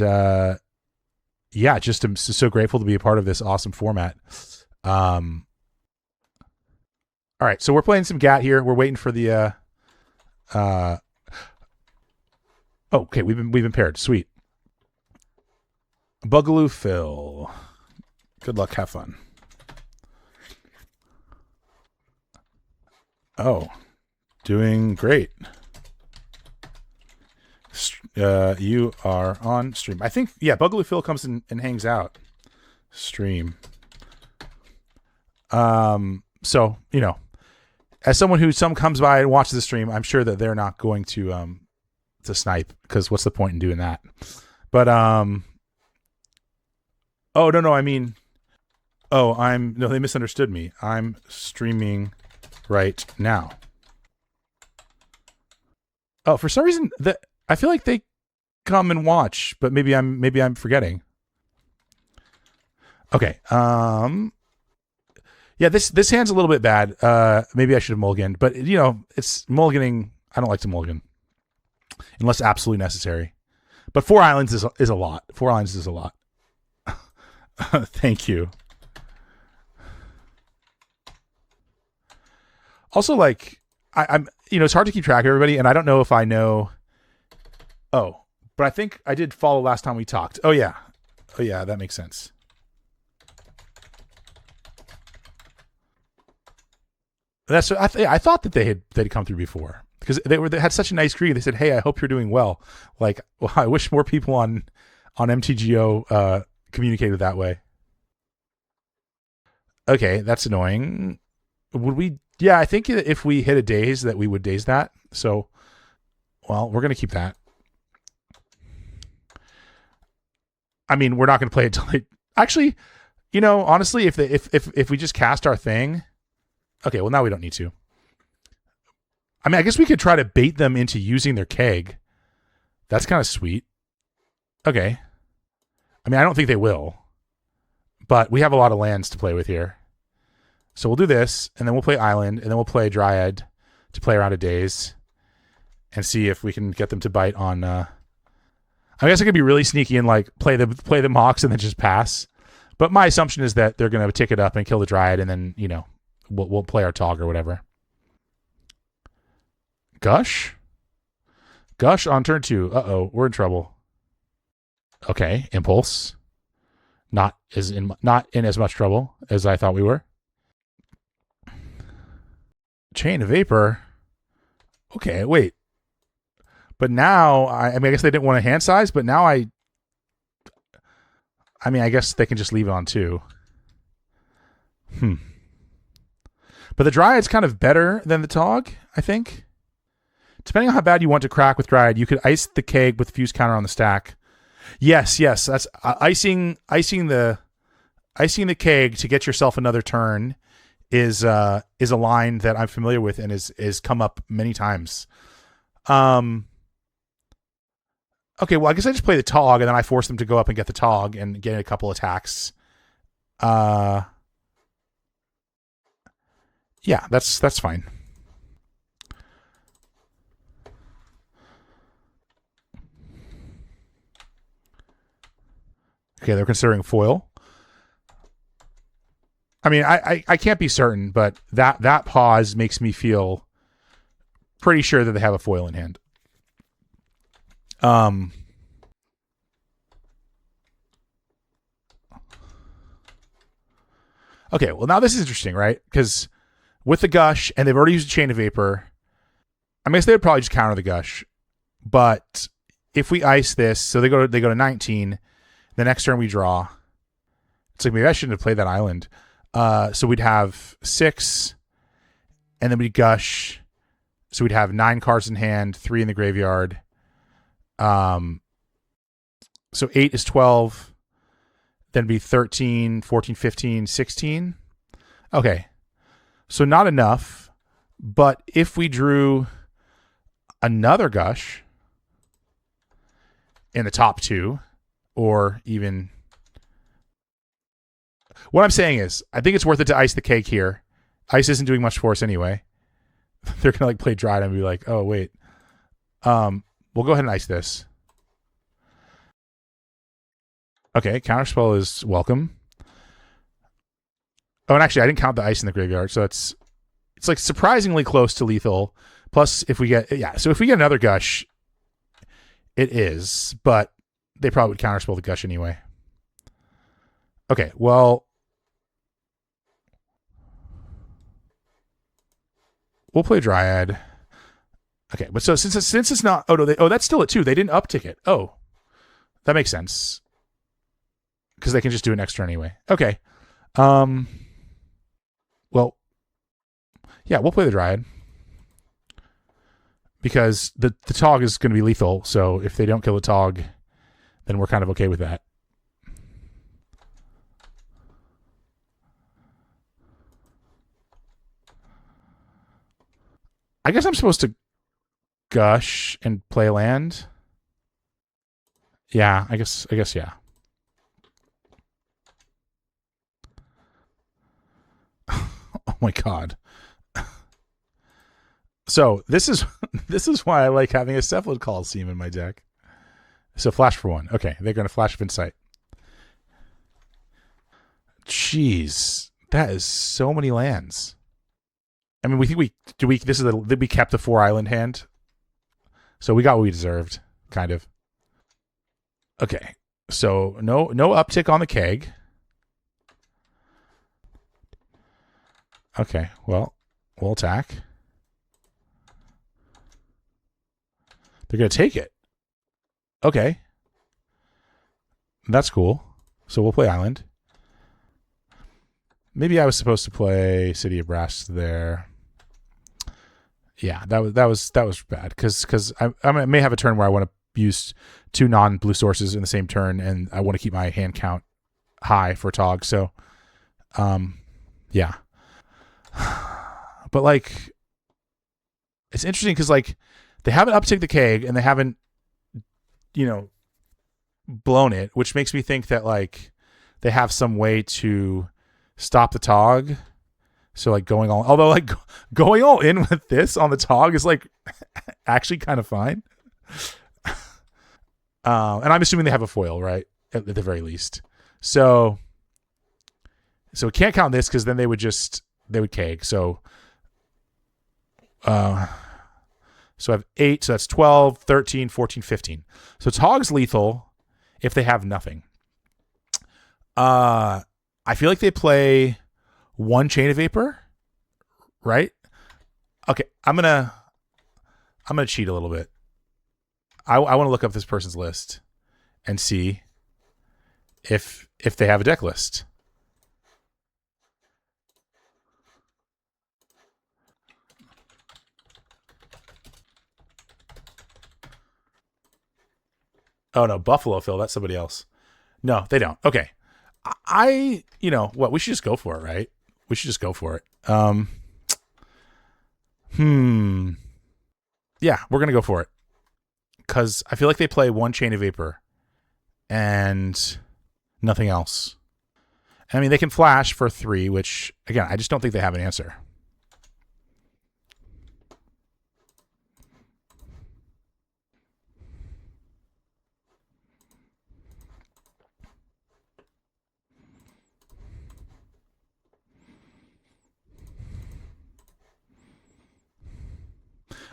yeah, just I'm so grateful to be a part of this awesome format. All right, so we're playing some GAT here. We're waiting for the okay, we've been paired. Sweet. Bugaloo Phil. Good luck, have fun. Oh, doing great. You are on stream. I think, yeah, Bugaloo Phil comes in and hangs out. Stream. So, as someone who comes by and watches the stream, I'm sure that they're not going to snipe, because what's the point in doing that? But, oh, no, I mean, no, they misunderstood me. I'm streaming right now. Oh, for some reason I feel like they come and watch, but maybe I'm forgetting. Okay. Yeah, this hand's a little bit bad. Maybe I should have mulliganed, but it's mulliganing. I don't like to mulligan unless absolutely necessary. But 4 islands is a lot. 4 islands is a lot. Thank you. Also, like I'm it's hard to keep track of everybody, and I don't know if I know. Oh, but I think I did follow last time we talked. Oh yeah, that makes sense. That's I thought that they'd come through before, because they had such a nice greet. They said, "Hey, I hope you're doing well." Like, well, I wish more people on MTGO communicated that way. Okay, that's annoying. Would we? Yeah, I think if we hit a daze, that we would daze that. So, well, we're gonna keep that. I mean, we're not gonna play it till actually, honestly, if we just cast our thing. Okay, well, now we don't need to. I mean, I guess we could try to bait them into using their keg. That's kind of sweet. Okay. I mean, I don't think they will, but we have a lot of lands to play with here. So we'll do this, and then we'll play Island, and then we'll play Dryad to play around a daze and see if we can get them to bite on... I guess I could be really sneaky and like play the Mox and then just pass. But my assumption is that they're going to tick it up and kill the Dryad, and then, we'll play our Tog or whatever. Gush on turn 2. Uh-oh, we're in trouble. Okay, Impulse. Not in as much trouble as I thought we were. Chain of Vapor. Okay, wait. But now, I mean, I guess they didn't want a hand size, but now I mean, I guess they can just leave it on 2. But the Dryad's kind of better than the Tog, I think. Depending on how bad you want to crack with Dryad, you could ice the keg with fuse counter on the stack. Yes, that's icing the keg to get yourself another turn is a line that I'm familiar with and is come up many times. Okay, well, I guess I just play the Tog and then I force them to go up and get the Tog and get a couple attacks. Yeah, that's fine. Okay, they're considering foil. I mean, I can't be certain, but that pause makes me feel pretty sure that they have a foil in hand. Okay, well, now this is interesting, right? Because with the Gush, and they've already used a Chain of Vapor, I guess they would probably just counter the Gush. But if we ice this, so they go to 19, the next turn we draw. It's like, maybe I shouldn't have played that island. So we'd have 6, and then we'd Gush. So we'd have 9 cards in hand, 3 in the graveyard. So 8 is 12. Then be 13, 14, 15, 16. Okay. So not enough. But if we drew another Gush in the top 2, or even... What I'm saying is, I think it's worth it to ice the keg here. Ice isn't doing much for us anyway. They're going to like play Dryad and be like, oh, wait. We'll go ahead and ice this. Okay, Counterspell is welcome. Oh, and actually, I didn't count the ice in the graveyard, so it's like surprisingly close to lethal. Plus, if we get another Gush, it is, but they probably would Counterspell the Gush anyway. Okay, well, we'll play Dryad. Okay, but so since it's not, that's still at 2. They didn't uptick it. Oh, that makes sense. Because they can just do an extra anyway. Okay. Well, yeah, we'll play the Dryad. Because the Tog is going to be lethal, so if they don't kill the Tog, then we're kind of okay with that. I guess I'm supposed to Gush and play land. Yeah, I guess yeah. Oh my god. So this is why I like having a Cephalid Coliseum in my deck. So flash for 1. Okay, they're going to flash of Insight. Jeez, that is so many lands. I mean, we kept the 4 island hand, so we got what we deserved, kind of. Okay, so no uptick on the keg. Okay, well, we'll attack. They're going to take it. Okay. That's cool. So we'll play Island. Maybe I was supposed to play City of Brass there. Yeah, that was bad because I may have a turn where I want to use 2 non-blue sources in the same turn, and I want to keep my hand count high for Tog. So, yeah. But like, it's interesting because like they haven't upticked the keg and they haven't, blown it, which makes me think that like they have some way to stop the Tog. So like going all in with this on the Tog is like actually kind of fine. And I'm assuming they have a foil, right? At the very least. So we can't count this because then they would keg. So I have 8, so that's 12, 13, 14, 15. So Tog's lethal if they have nothing. I feel like they play 1 Chain of Vapor, right? Okay, I'm gonna cheat a little bit. I want to look up this person's list and see if they have a deck list. Oh no, Buffalo Phil, that's somebody else. No, they don't. Okay. You know what, we should just go for it, right? We should just go for it. Yeah, we're gonna go for it. Cause I feel like they play one Chain of Vapor and nothing else. I mean, they can flash for 3, which again, I just don't think they have an answer.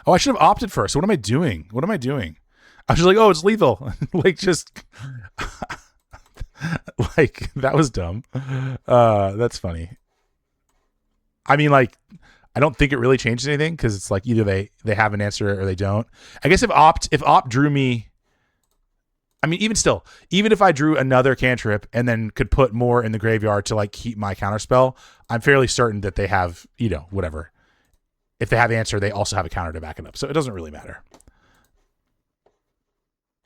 Oh, I should have opted first. What am I doing? What am I doing? I was like, oh, it's lethal. Like, just like, that was dumb. That's funny. I mean, like, I don't think it really changes anything because it's like either they have an answer or they don't. I guess if opt drew me, I mean, even still, even if I drew another cantrip and then could put more in the graveyard to like keep my counterspell, I'm fairly certain that they have, you know, whatever. If they have answer, they also have a counter to back it up. So it doesn't really matter.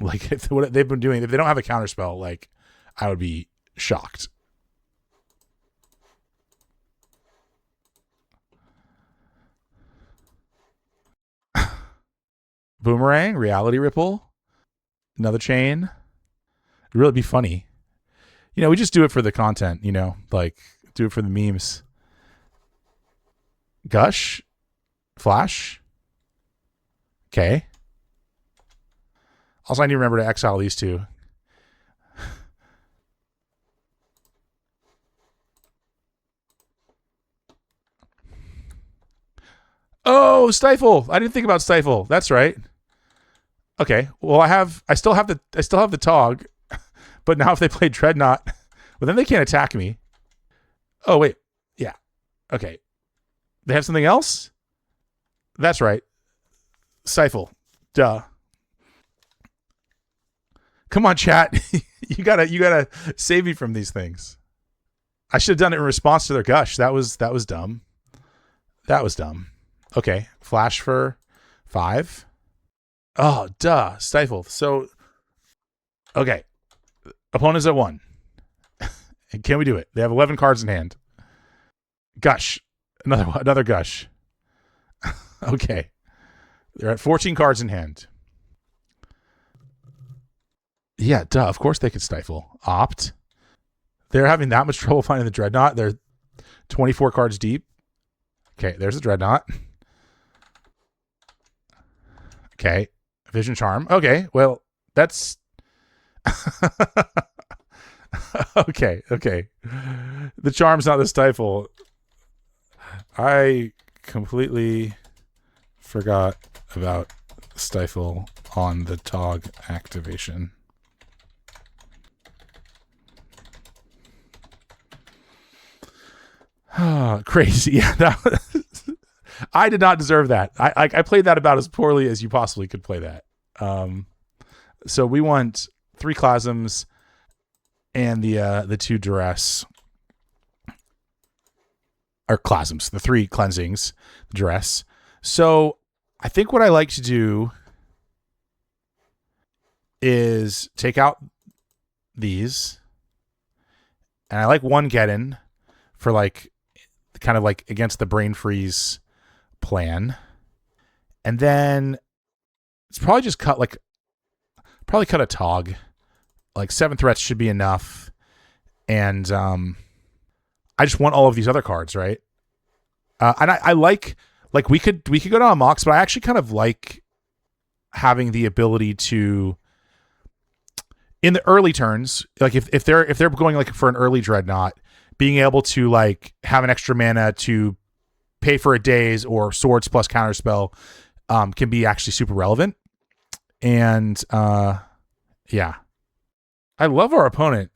Like, if what they've been doing, if they don't have a counter spell, like, I would be shocked. Boomerang, Reality Ripple, another chain. It'd really be funny. You know, we just do it for the content, you know, like, do it for the memes. Gush, Flash. Okay. Also, I need to remember to exile these two. Oh, Stifle. I didn't think about Stifle. That's right. Okay. Well, I still have the Tog, but now if they play Dreadnought, well, then they can't attack me. Oh, wait. Yeah. Okay. They have something else? That's right. Stifle. Duh. Come on, chat. you gotta save me from these things. I should have done it in response to their gush. That was dumb. That was dumb. Okay. Flash for 5. Oh, duh. Stifle. So, okay. Opponents at 1. Can we do it? They have 11 cards in hand. Gush. Another gush. Okay. They're at 14 cards in hand. Yeah, duh. Of course they could stifle. Opt. They're having that much trouble finding the Dreadnought. They're 24 cards deep. Okay, there's the Dreadnought. Okay. Vision Charm. Okay, well, that's... okay. The Charm's not the stifle. I completely forgot about stifle on the Tog activation. Oh, crazy. Yeah, I did not deserve that. I played that about as poorly as you possibly could play that. So we want 3 Clasms and the 2 Duress. Or Clasms, the 3 Cleansings, Duress. So I think what I like to do is take out these. And I like 1 Geddon for like kind of like against the brain freeze plan. And then it's probably just cut a Tog. Like 7 threats should be enough. And I just want all of these other cards, right? And I like we could go down a Mox, but I actually kind of like having the ability to, in the early turns, like if they're going like for an early Dreadnought, being able to like have an extra mana to pay for a daze or swords plus counterspell can be actually super relevant. And yeah, I love our opponent.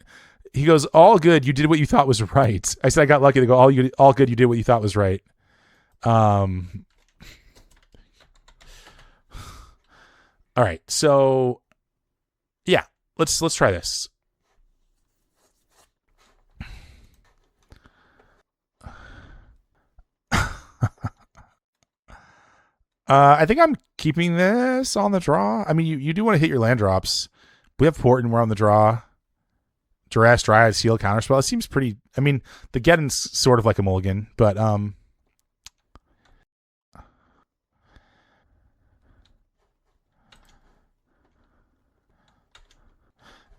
He goes, all good. You did what you thought was right. I said, I got lucky. They go, all good. You did what you thought was right. All right, so yeah, let's try this. I think I'm keeping this on the draw. I mean, you do want to hit your land drops. We have Porton. We're on the draw. Duress, Dryad, Seal, Counterspell. It seems pretty. I mean, the Gettin's sort of like a mulligan, but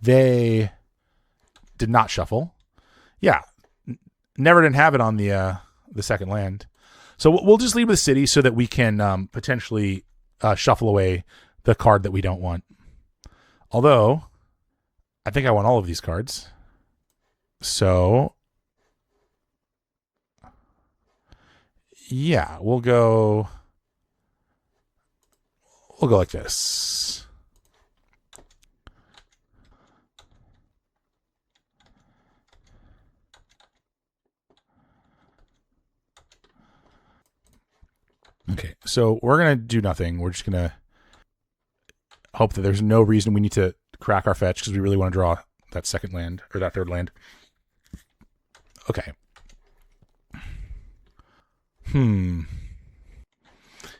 they did not shuffle. Yeah, never didn't have it on the second land. So we'll just leave the city so that we can potentially shuffle away the card that we don't want. Although, I think I want all of these cards. So, yeah, we'll go like this. Okay, so we're going to do nothing. We're just going to hope that there's no reason we need to crack our fetch because we really want to draw that second land or that third land. Okay.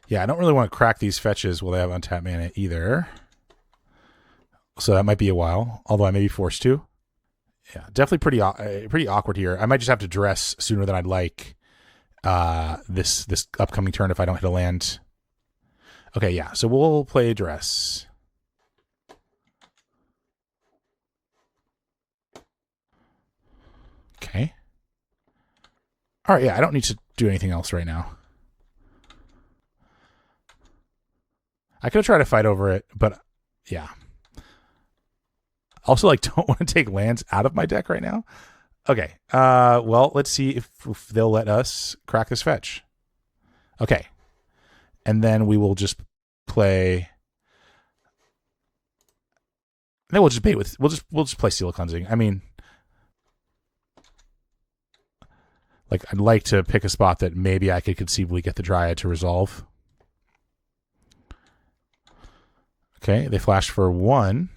Yeah, I don't really want to crack these fetches while they have untapped mana either. So that might be a while, although I may be forced to. Yeah, definitely pretty awkward here. I might just have to dress sooner than I'd like this upcoming turn if I don't hit a land. Okay, yeah, so we'll play dress. Okay. All right, yeah, I don't need to do anything else right now. I could try to fight over it, but yeah. Also, like, don't want to take lands out of my deck right now. Okay. Well, let's see if they'll let us crack this fetch. Okay. And then we will just play. Then we'll just bait with. We'll just play Seal Cleansing. I mean, like, I'd like to pick a spot that maybe I could conceivably get the Dryad to resolve. Okay, they flashed for 1.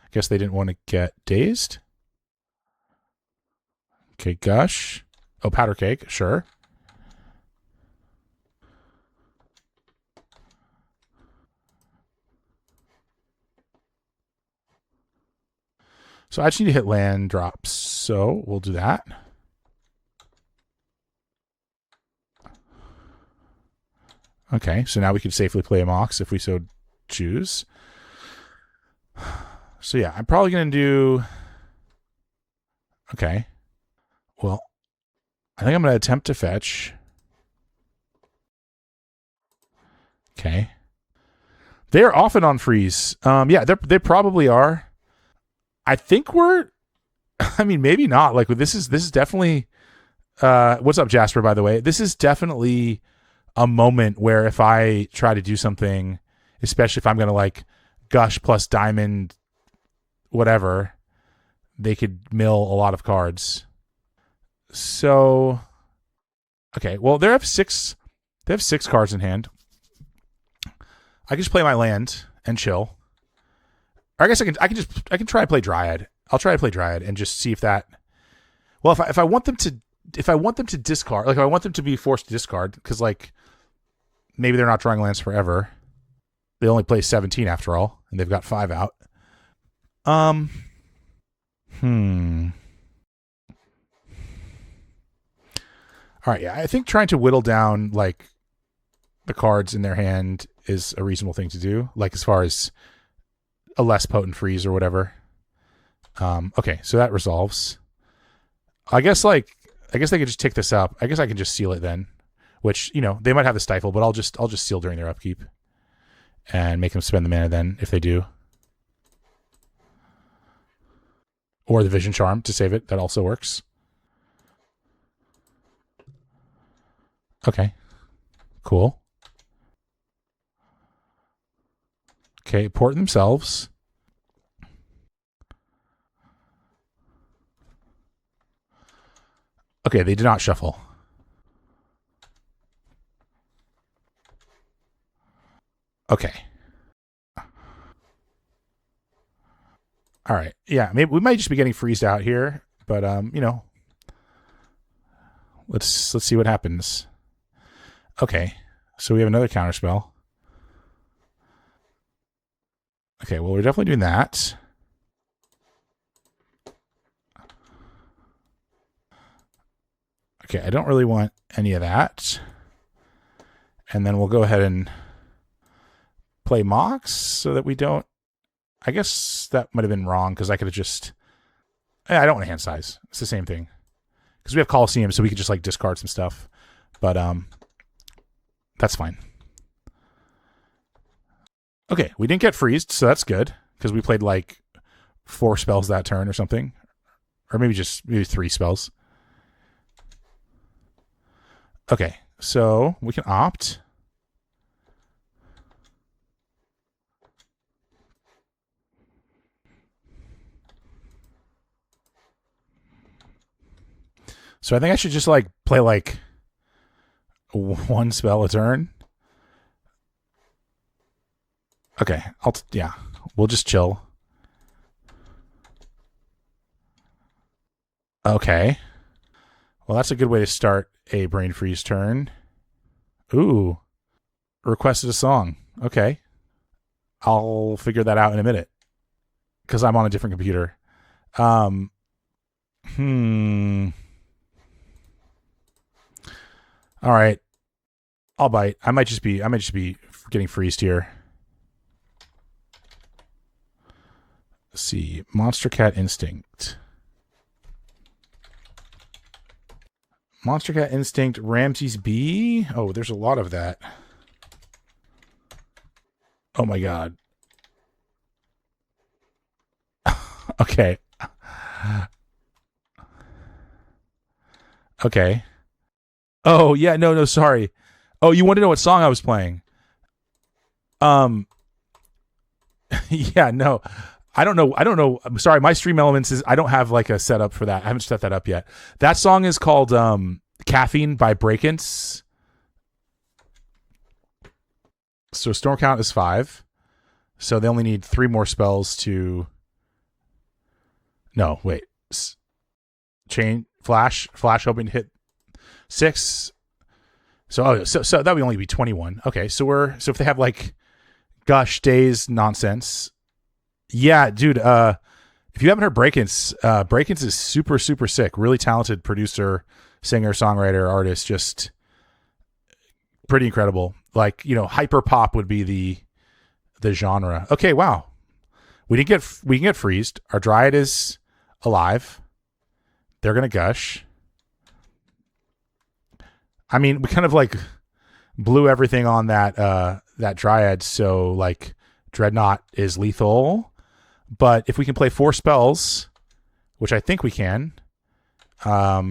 I guess they didn't want to get dazed. Okay, Gush. Oh, Powder Cake, sure. So I just need to hit land drops. So we'll do that. Okay, so now we can safely play a Mox if we so choose. So yeah, I'm probably going to do... Okay. Well, I think I'm going to attempt to fetch. Okay. They're often on freeze. Yeah, they probably are. I think we're... I mean, maybe not. Like, this is definitely... what's up, Jasper, by the way? This is definitely a moment where if I try to do something, especially if I'm going to, like, Gush plus Diamond, whatever, they could mill a lot of cards. So, okay, well, they have six cards in hand. I can just play my land and chill. Or I guess I can try to play Dryad. I'll try to play Dryad and just see if that. Well, if I want them to discard, like if I want them to be forced to discard, because like maybe they're not drawing lands forever. They only play 17 after all, and they've got 5 out. All right, yeah, I think trying to whittle down like the cards in their hand is a reasonable thing to do. Like as far as a less potent freeze or whatever. Okay, so that resolves. I guess they could just tick this up. I guess I can just seal it then, which they might have the stifle, but I'll just seal during their upkeep and make them spend the mana then if they do. Or the Vision Charm to save it. That also works. Okay. Cool. Okay, port themselves. Okay, they did not shuffle. Okay. All right. Yeah, maybe we might just be getting freezed out here, but you know, let's see what happens. Okay. So we have another counter spell. Okay, well, we're definitely doing that. Okay, I don't really want any of that. And then we'll go ahead and play Mox so that we don't... I guess that might have been wrong because I could have just... I don't want to hand size. It's the same thing. Because we have Coliseum, so we could just like discard some stuff. But that's fine. Okay, we didn't get freezed, so that's good. Because we played like 4 spells that turn or something. Or maybe 3 spells. Okay, so we can opt. So I think I should just like play like 1 spell a turn. Okay, yeah, we'll just chill. Okay. Well, that's a good way to start a brain freeze turn. Ooh. Requested a song. Okay. I'll figure that out in a minute. Because I'm on a different computer. All right. I'll bite. I might just be getting freezed here. Let's see. Monster Cat Instinct. Monster Cat Instinct, Ramses B. Oh, there's a lot of that. Oh my god. Okay. Okay. Oh, yeah, no, sorry. Oh, you want to know what song I was playing? Yeah, no. I don't know. I'm sorry. My Stream Elements is, I don't have like a setup for that. I haven't set that up yet. That song is called Caffeine by Breakins. So storm count is 5. So they only need 3 more spells to... No, wait. Chain, flash hoping to hit 6. So that would only be 21. Okay, so if they have like Gush, Days, Nonsense... Yeah, dude. If you haven't heard Breakins, Breakins is super, super sick. Really talented producer, singer, songwriter, artist. Just pretty incredible. Like, you know, hyper pop would be the genre. Okay, wow. We can get freezed. Our Dryad is alive. They're gonna gush. I mean, we kind of like blew everything on that Dryad. So like, Dreadnought is lethal. But if we can play 4 spells, which I think we can, yeah,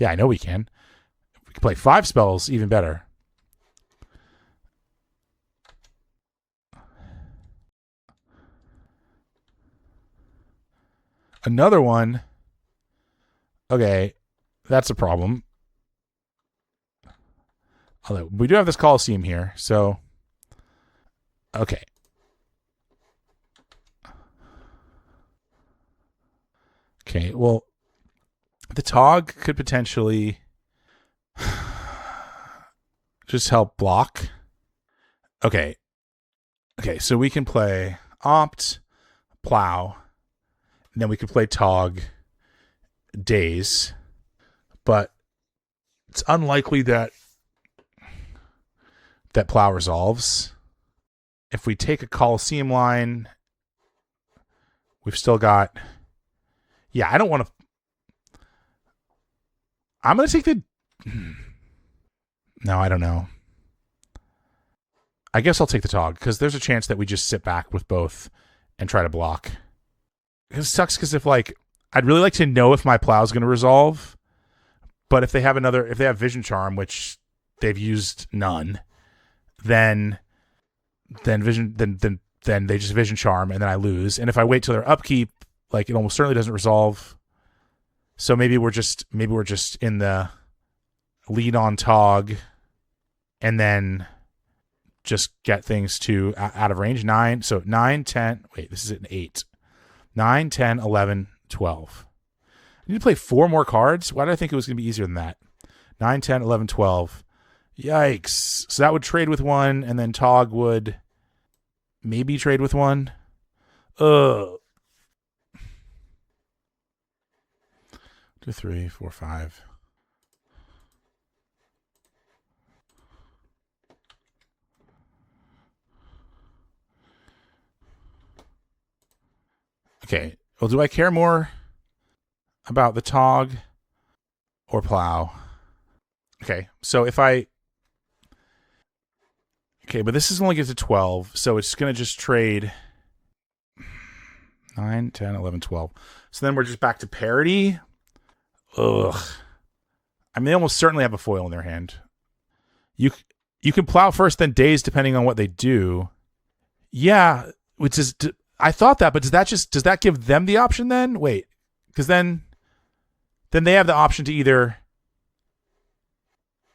I know we can. If we can play 5 spells, even better. Another one. Okay, that's a problem. Although we do have this Coliseum here, so okay. Okay, well, the Tog could potentially just help block. Okay, so we can play Opt, Plow, and then we could play Tog, Days, but it's unlikely that Plow resolves. If we take a Coliseum line, we've still got... Yeah, I don't want to... I'm going to take the... No, I don't know. I guess I'll take the Tog, because there's a chance that we just sit back with both and try to block. It sucks, because if, like... I'd really like to know if my Plow's going to resolve, but if they have Vision Charm, which they've used none, then they just Vision Charm, and then I lose. And if I wait till their upkeep, like, it almost certainly doesn't resolve. So maybe we're just in the lead on Tog, and then just get things to out of range. 9, so 9, 10. Wait, this is an 8. 9, 10, 11, 12. I need to play 4 more cards? Why did I think it was going to be easier than that? 9, 10, 11, 12. Yikes. So that would trade with 1, and then Tog would maybe trade with 1. Ugh. 2, 3, 4, 5. Okay. Well, do I care more about the Tog or Plow? Okay. So if I... Okay, but this is only gets to 12, so it's going to just trade 9, 10, 11, 12. So then we're just back to parity. Ugh. I mean, they almost certainly have a foil in their hand. You can Plow first, then Daze, depending on what they do. Yeah, which is... I thought that, but does that give them the option then? Wait, because then they have the option to either...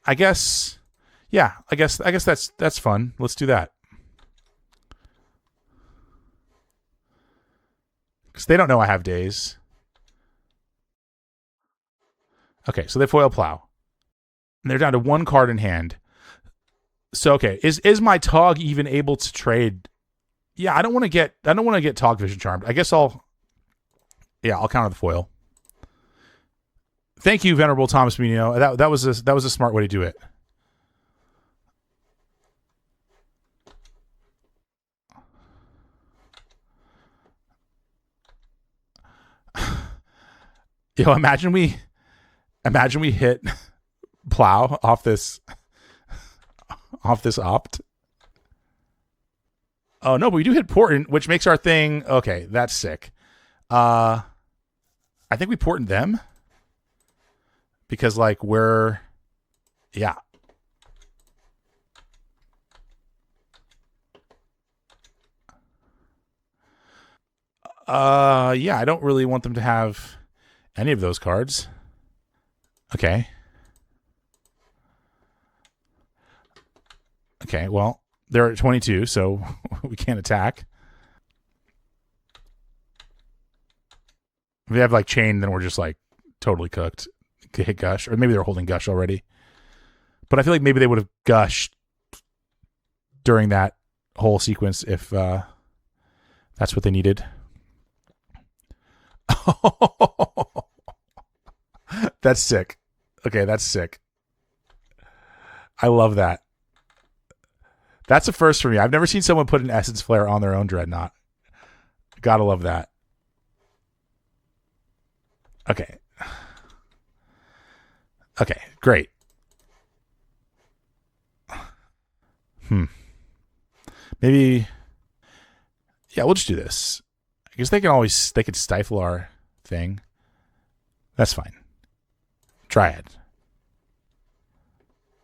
I guess... Yeah, I guess that's fun. Let's do that. Because they don't know I have Daze. Okay, so they foil Plow. And they're down to 1 card in hand. So okay, is my Tog even able to trade? Yeah, I don't want to get Tog Vision Charmed. I guess I'll counter the foil. Thank you, Venerable Thomas Munio. That was a smart way to do it. Yo, imagine we hit Plow off this opt. Oh no, but we do hit Portent, which makes our thing okay. That's sick. I think we Portent them because like we're yeah. Yeah, I don't really want them to have any of those cards. Okay. Okay, well, they're at 22, so we can't attack. If they have like chain, then we're just like totally cooked. Hit Gush, or maybe they're holding Gush already. But I feel like maybe they would have gushed during that whole sequence if that's what they needed. That's sick. Okay, that's sick. I love that. That's a first for me. I've never seen someone put an Essence Flare on their own Dreadnought. Gotta love that. Okay. Okay, great. Maybe... Yeah, we'll just do this. I guess they could stifle our thing. That's fine. Dryad.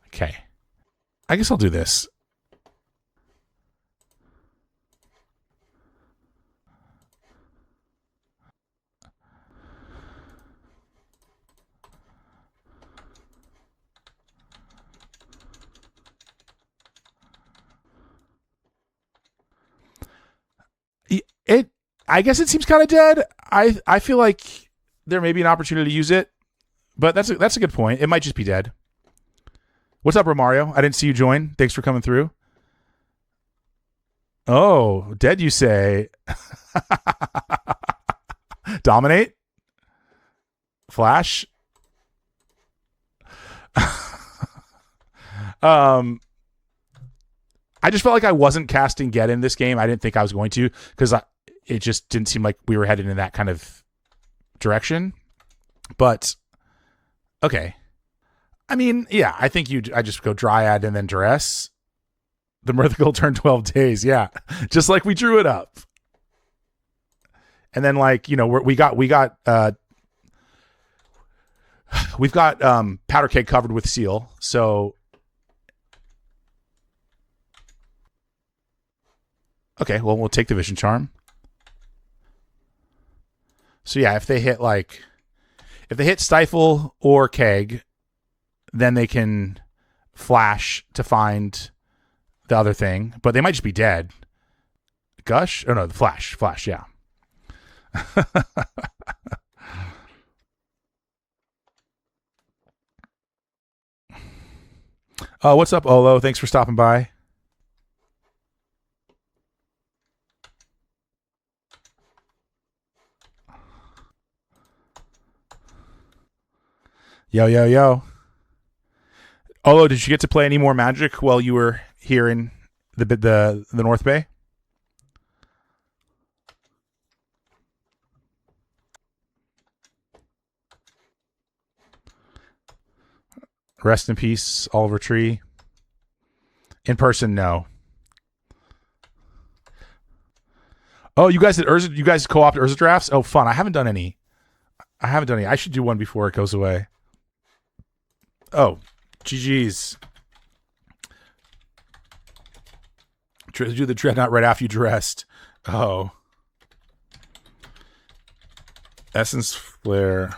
Okay. I guess I'll do this. I guess it seems kind of dead. I feel like there may be an opportunity to use it, but that's a good point. It might just be dead. What's up, Romario? I didn't see you join. Thanks for coming through. Oh, dead you say. Dominate? Flash? I just felt like I wasn't casting Get in this game. I didn't think I was going to because it just didn't seem like we were headed in that kind of direction. But, okay. I mean, yeah, I think I just go Dryad and then Duress. The Mythical turn 12 days, yeah. Just like we drew it up. And then like, you know, we've got Powder Keg covered with Seal. So okay, well, we'll take the Vision Charm. So yeah, if they hit Stifle or Keg, then they can flash to find the other thing, but they might just be dead. Gush? Oh no, the flash, yeah. What's up, Olo? Thanks for stopping by. Yo, yo, yo. Olo, did you get to play any more Magic while you were here in the North Bay? Rest in peace, Oliver Tree. In person, no. Oh, you guys did Urza? You guys co-opted Urza drafts? Oh, fun! I haven't done any. I should do one before it goes away. Oh, GG's. Do the Dreadnought right after you dressed. Oh. Essence Flare.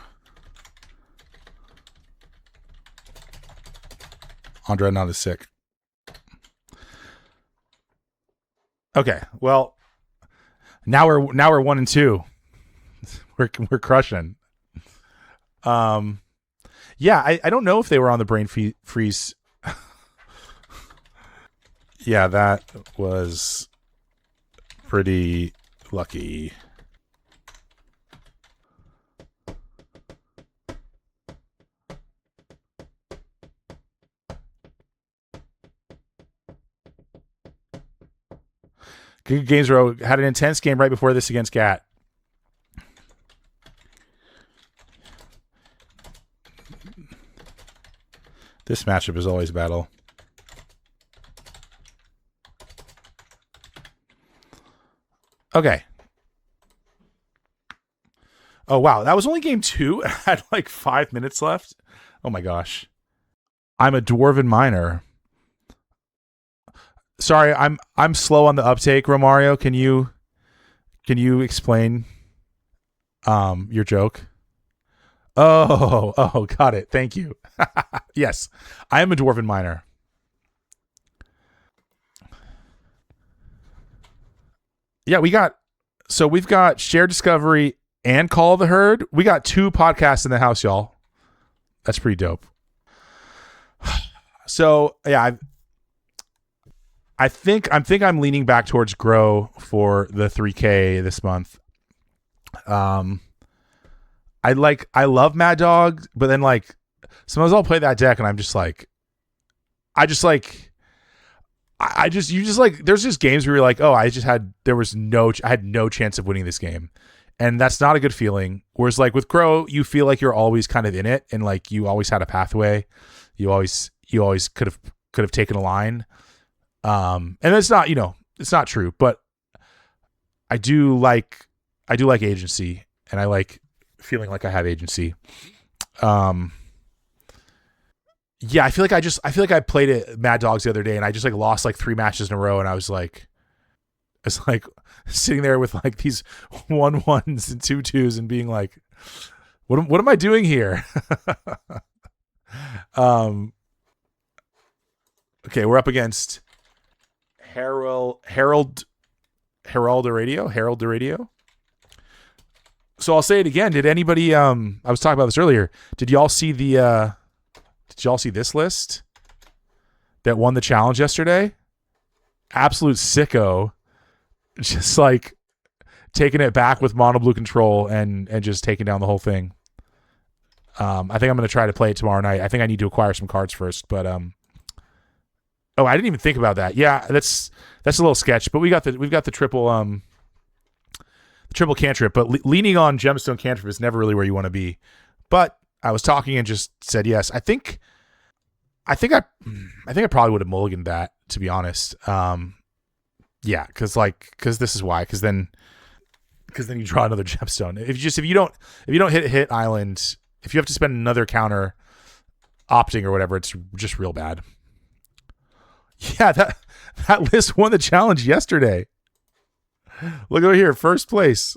On Dreadnought is sick. Okay, well, now we're 1 and 2. We're crushing. Yeah, I don't know if they were on the brain freeze. Yeah, that was pretty lucky. Good Games Row had an intense game right before this against GAT. This matchup is always a battle. Okay. Oh, wow. That was only game 2. I had like 5 minutes left. Oh, my gosh. I'm a Dwarven Miner. Sorry, I'm slow on the uptake, Romario. Can you explain your joke? Oh, got it. Thank you. Yes, I am a Dwarven Miner. Yeah, we've got Shared Discovery and Call of the Herd. We got 2 podcasts in the house, y'all. That's pretty dope. So yeah, I think I'm leaning back towards Grow for the 3K this month. I love Mad Dog, but then like sometimes I'll play that deck and I'm just like, there's just games where you're like, oh, I had no chance of winning this game. And that's not a good feeling. Whereas like with Grow, you feel like you're always kind of in it and like you always had a pathway. You always could have taken a line. And it's not, it's not true, but I do like agency and I like feeling like I have agency. Yeah, I feel like I played it Mad Dogs the other day and I just like lost like 3 matches in a row and I was like sitting there with like these 1-1s and 2-2s and being like, what am I doing here? Okay, we're up against Herald Radio. So I'll say it again. Did anybody I was talking about this earlier. Did y'all see this list that won the challenge yesterday? Absolute sicko. Just like taking it back with mono blue control and just taking down the whole thing. I think I'm going to try to play it tomorrow night. I think I need to acquire some cards first, but oh, I didn't even think about that. Yeah, that's a little sketch, but we've got the triple cantrip, but leaning on gemstone cantrip is never really where you want to be. But I was talking and just said yes. I think I probably would have mulliganed that, to be honest. Yeah, because this is why. Because then you draw another gemstone. If you don't hit island, if you have to spend another counter opting or whatever, it's just real bad. Yeah, that list won the challenge yesterday. Look over here, first place.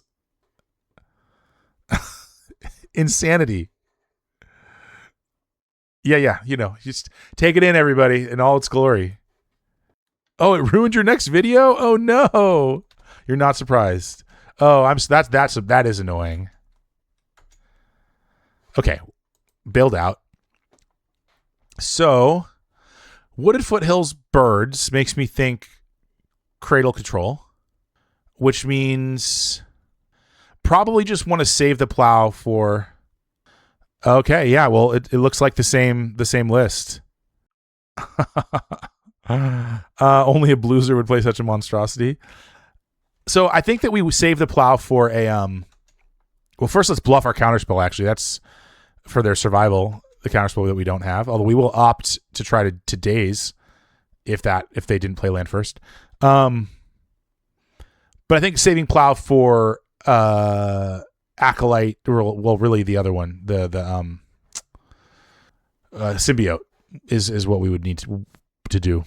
Insanity. Yeah, just take it in, everybody, in all its glory. Oh, it ruined your next video? Oh no. You're not surprised. Oh, that is annoying. Okay, build out. So, Wooded Foothills Birds makes me think Cradle Control, which means probably just want to save the plow for. Okay, yeah. Well, it looks like the same list. Only a blueser would play such a monstrosity. So I think that we save the plow for a well, first let's bluff our counterspell. Actually, that's for their survival. The counterspell that we don't have. Although we will opt to try to daze if they didn't play land first. But I think saving plow for Acolyte, well, really the other one, the symbiote is what we would need to do.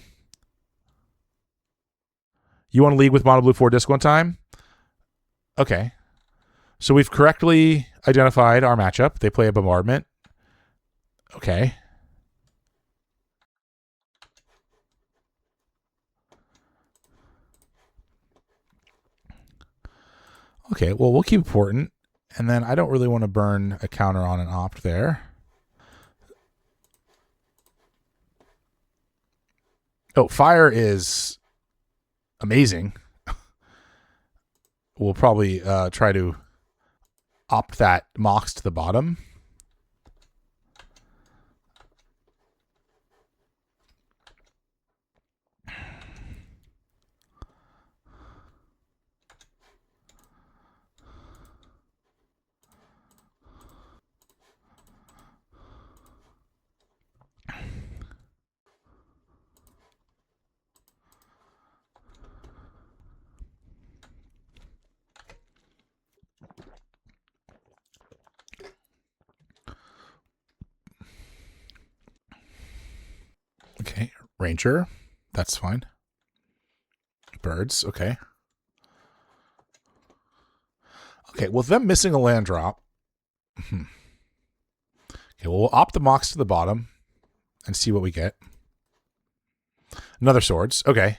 You want to league with Mono Blue 4 Disc one time? Okay. So we've correctly identified our matchup. They play a bombardment. Okay. Okay, well, we'll keep important. And then I don't really want to burn a counter on an opt there. Oh, fire is amazing. We'll probably try to opt that Mox to the bottom. Okay, Ranger. That's fine. Birds, okay. Okay, well, them missing a land drop. Okay, well, we'll opt the Mox to the bottom and see what we get. Another swords. Okay.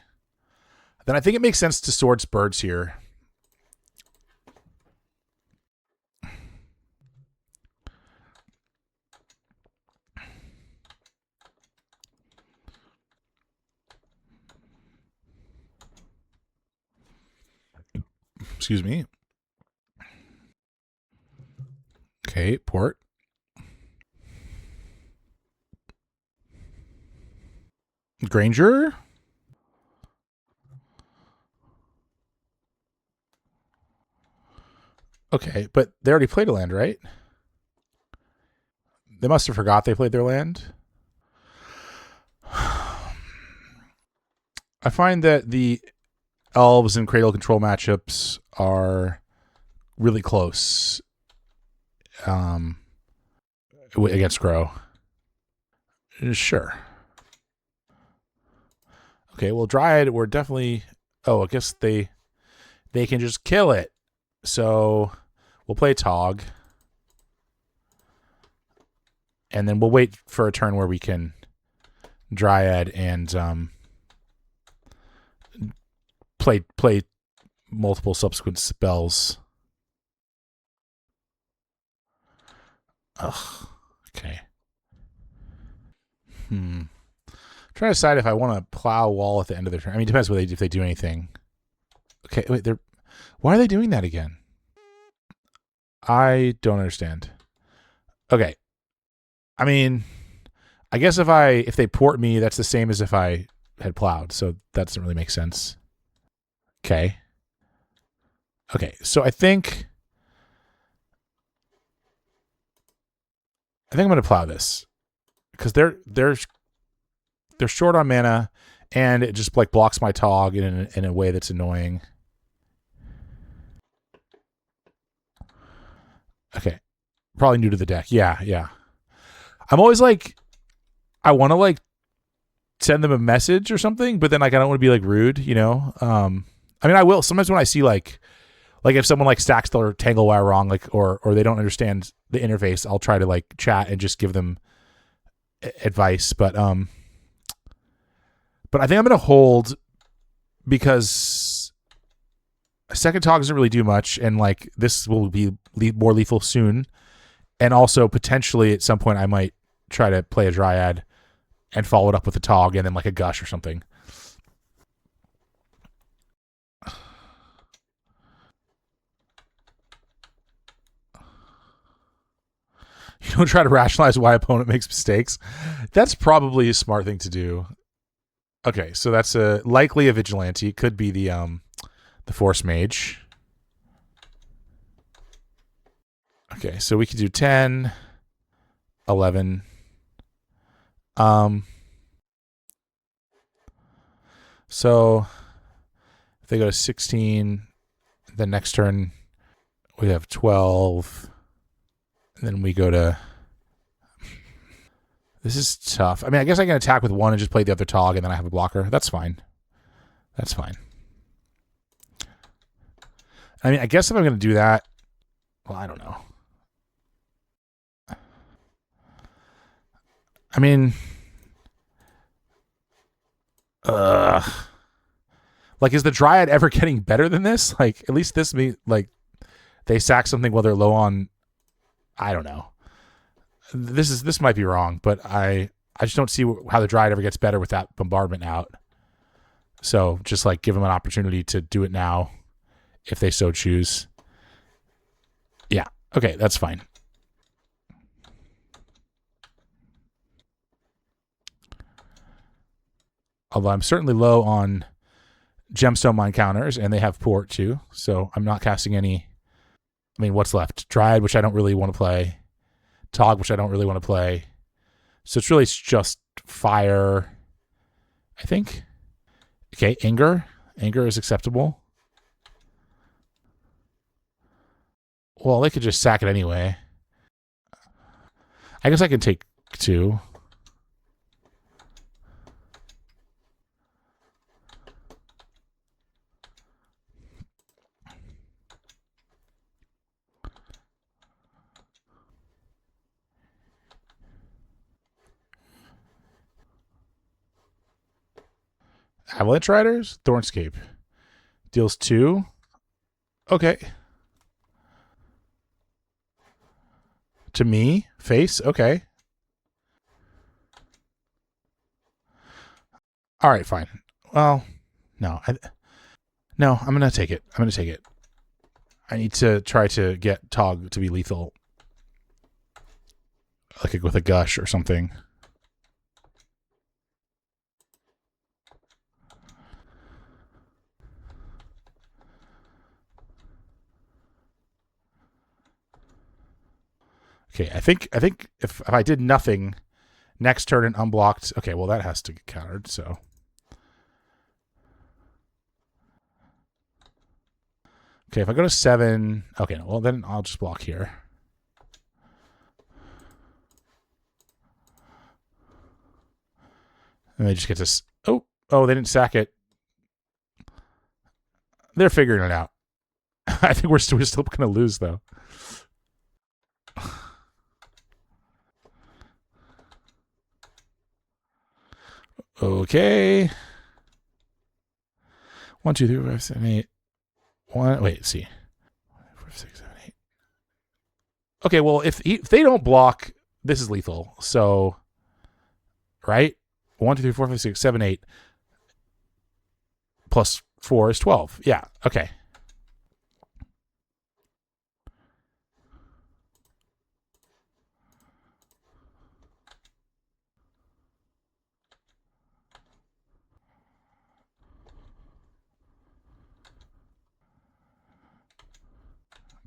Then I think it makes sense to swords birds here. Excuse me. Okay, port. Granger. Okay, but they already played a land, right? They must have forgot they played their land. I find that the elves and cradle control matchups are really close against Gro. Sure. Okay, well, Dryad, we're definitely... Oh, I guess they can just kill it. So we'll play Tog. And then we'll wait for a turn where we can Dryad and play multiple subsequent spells. Ugh. Okay. Trying to decide if I want to plow wall at the end of their turn. I mean, it depends if they do anything. Okay, wait, why are they doing that again? I don't understand. Okay. I mean, I guess if they port me, that's the same as if I had plowed, so that doesn't really make sense. Okay. Okay, so I think I'm going to plow this because they're short on mana, and it just like blocks my Tog in a way that's annoying. Okay, probably new to the deck. Yeah. I'm always like, I want to like send them a message or something, but then like I don't want to be like rude, you know. I mean, I will sometimes when I see like if someone like stacks their tangle wire wrong, like or they don't understand the interface, I'll try to like chat and just give them advice. But I think I'm gonna hold because A second Tog doesn't really do much, and like this will be more lethal soon. And also potentially at some point I might try to play a Dryad and follow it up with a Tog and then like a Gush or something. You don't try to rationalize why opponent makes mistakes. That's probably a smart thing to do. Okay, so that's likely a Vigilante. Could be the Force Mage. Okay, so we could do 10, 11. So if they go to 16, the next turn we have 12. And then we go to... This is tough. I mean, I guess I can attack with one and just play the other Tog, and then I have a blocker. That's fine. That's fine. I mean, I guess if I'm going to do that... Well, I don't know. I mean... Like, is the Dryad ever getting better than this? Like, at least this... Like, they sack something while they're low on... I don't know. This might be wrong, but I just don't see how the Dryad ever gets better with that bombardment out. So just like give them an opportunity to do it now, if they so choose. Yeah, okay, that's fine. Although I'm certainly low on Gemstone Mine counters, and they have Port too, so I'm not casting any. I mean, what's left? Dryad, which I don't really want to play. Tog, which I don't really want to play. So it's really just fire, I think. Okay, Anger. Anger is acceptable. Well, they could just sack it anyway. I guess I can take 2. Avalanche Riders? Thornscape. Deals 2. Okay. To me? Face? Okay. All right, fine. Well, no. No, I'm going to take it. I'm going to take it. I need to try to get Tog to be lethal. Like with a Gush or something. Okay, I think if I did nothing next turn and unblocked, okay, well that has to get countered, so. Okay, if I go to 7, okay, well then I'll just block here. And they just get this. Oh, they didn't sack it. They're figuring it out. I think we're still going to lose though. Okay. 1, 2, 3, 4, 5, 7, 8. 1. Wait, see. 4, 6, 7, 8. Okay, well, if they don't block, this is lethal. So, right? 1, 2, 3, 4, 5, 6, 7, 8. Plus 4 is 12. Yeah. Okay.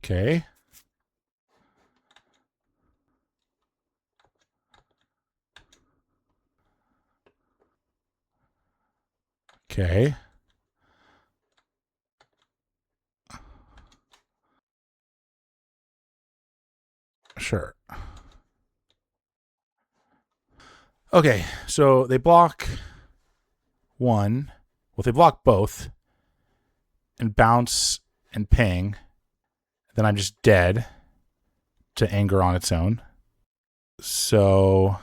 Okay. Okay. Sure. Okay, so they block 1. Well, they block both and bounce and ping. Then I'm just dead to Anger on its own. So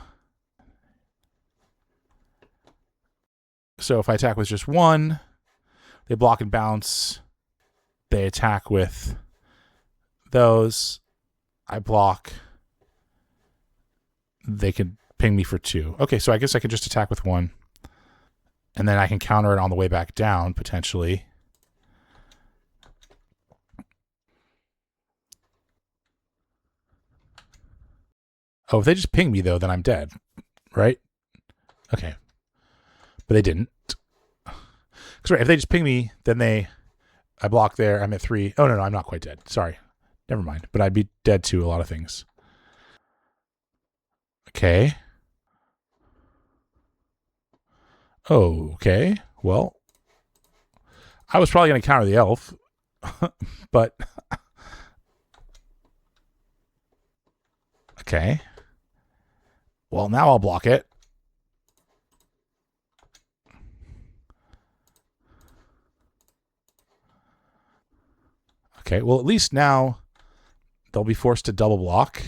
if I attack with just 1, they block and bounce. They attack with those. I block. They could ping me for 2. Okay, so I guess I could just attack with 1. And then I can counter it on the way back down, potentially. Oh, if they just ping me, though, then I'm dead. Right? Okay. But they didn't. Because right, if they just ping me, then I block there. I'm at 3. Oh, no, I'm not quite dead. Sorry. Never mind. But I'd be dead to a lot of things. Okay. Oh, okay. Well, I was probably going to counter the elf. But... Okay. Well, now I'll block it. Okay, well, at least now they'll be forced to double block.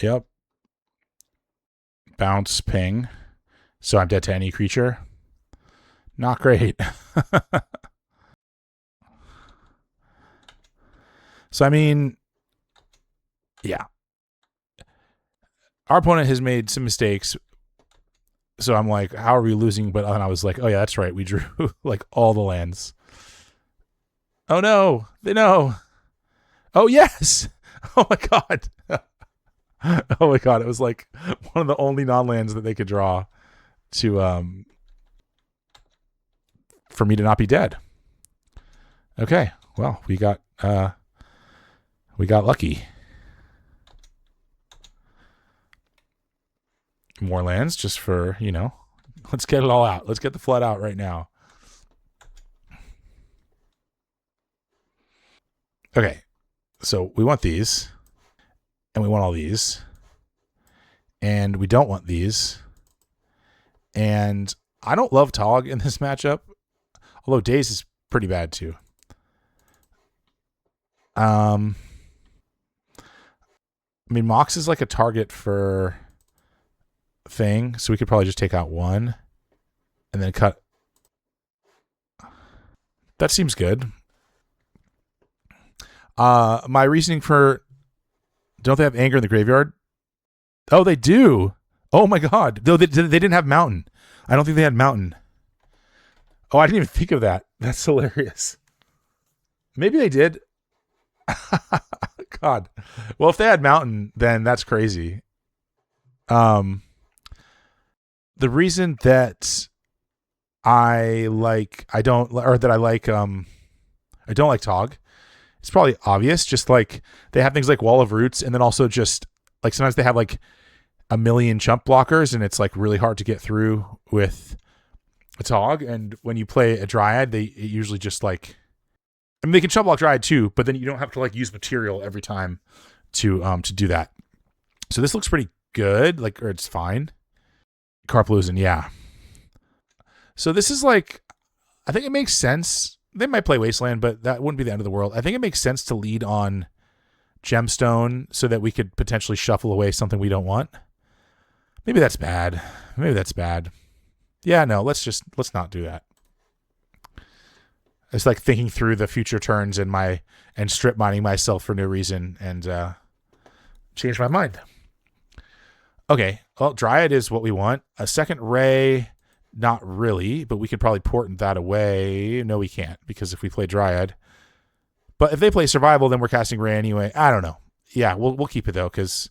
Yep. Bounce, ping. So I'm dead to any creature. Not great. So, I mean, yeah. Our opponent has made some mistakes. So I'm like, how are we losing? But then I was like, oh, yeah, that's right. We drew like all the lands. Oh, no. They know. Oh, yes. Oh, my God. Oh, my God. It was like one of the only non-lands that they could draw to for me to not be dead. Okay. Well, we got lucky. More lands just for, let's get it all out. Let's get the flood out right now. Okay. So we want these. And we want all these. And we don't want these. And I don't love Tog in this matchup. Although Daze is pretty bad too. I mean, Mox is like a target for thing, so we could probably just take out 1 and then cut. That seems good. My reasoning for, don't they have anger in the graveyard? Oh, they do. Oh my God. Though they didn't have mountain. I don't think they had mountain. Oh, I didn't even think of that. That's hilarious. Maybe they did. God. Well, if they had mountain, then that's crazy. The reason that I don't like Tog, it's probably obvious. Just like they have things like Wall of Roots, and then also just like sometimes they have like a million chump blockers, and it's like really hard to get through with a Tog. And when you play a Dryad, they usually just like, I mean, they can chump block Dryad too, but then you don't have to like use material every time to do that. So this looks pretty good, or it's fine. Karpaluzin, yeah. So this is like, I think it makes sense. They might play Wasteland, but that wouldn't be the end of the world. I think it makes sense to lead on Gemstone so that we could potentially shuffle away something we don't want. Maybe that's bad. Yeah, no, let's not do that. It's like thinking through the future turns and strip mining myself for no reason and change my mind. Okay, well, Dryad is what we want. A second Ray, not really, but we could probably port that away. No, we can't, because if we play Dryad. But if they play Survival, then we're casting Ray anyway. I don't know. Yeah, we'll keep it, though, because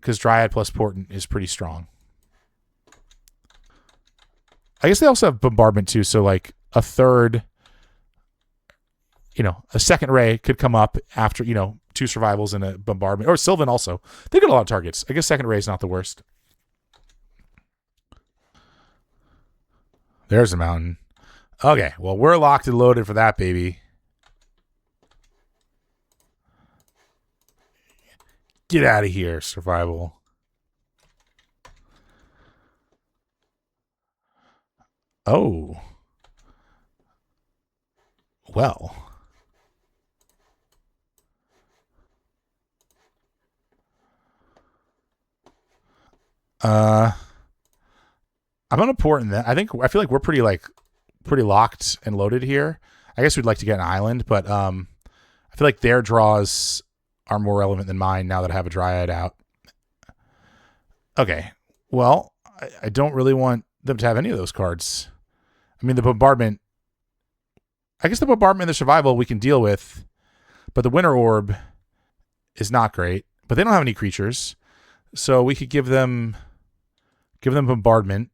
Dryad plus Portent is pretty strong. I guess they also have Bombardment, too, so, like, a third, a second Ray could come up after, 2 Survivals and a Bombardment. Or Sylvan also. They got a lot of targets. I guess second Ray is not the worst. There's a mountain. Okay, well, we're locked and loaded for that, baby. Get out of here, Survival. Oh. Well. I'm gonna pour in that. I feel like we're pretty locked and loaded here. I guess we'd like to get an island, but I feel like their draws are more relevant than mine now that I have a Dryad out. Okay. Well, I don't really want them to have any of those cards. I mean, the bombardment. I guess the bombardment and the survival we can deal with, but the winter orb is not great. But they don't have any creatures, so we could give them bombardment.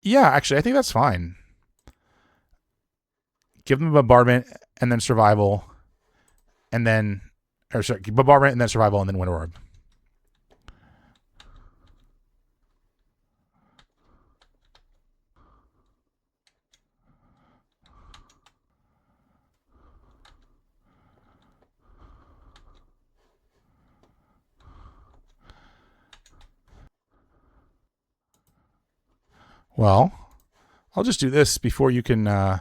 Yeah, actually, I think that's fine. Give them bombardment and then survival, and then bombardment and then survival and then winter orb. Well, I'll just do this before you can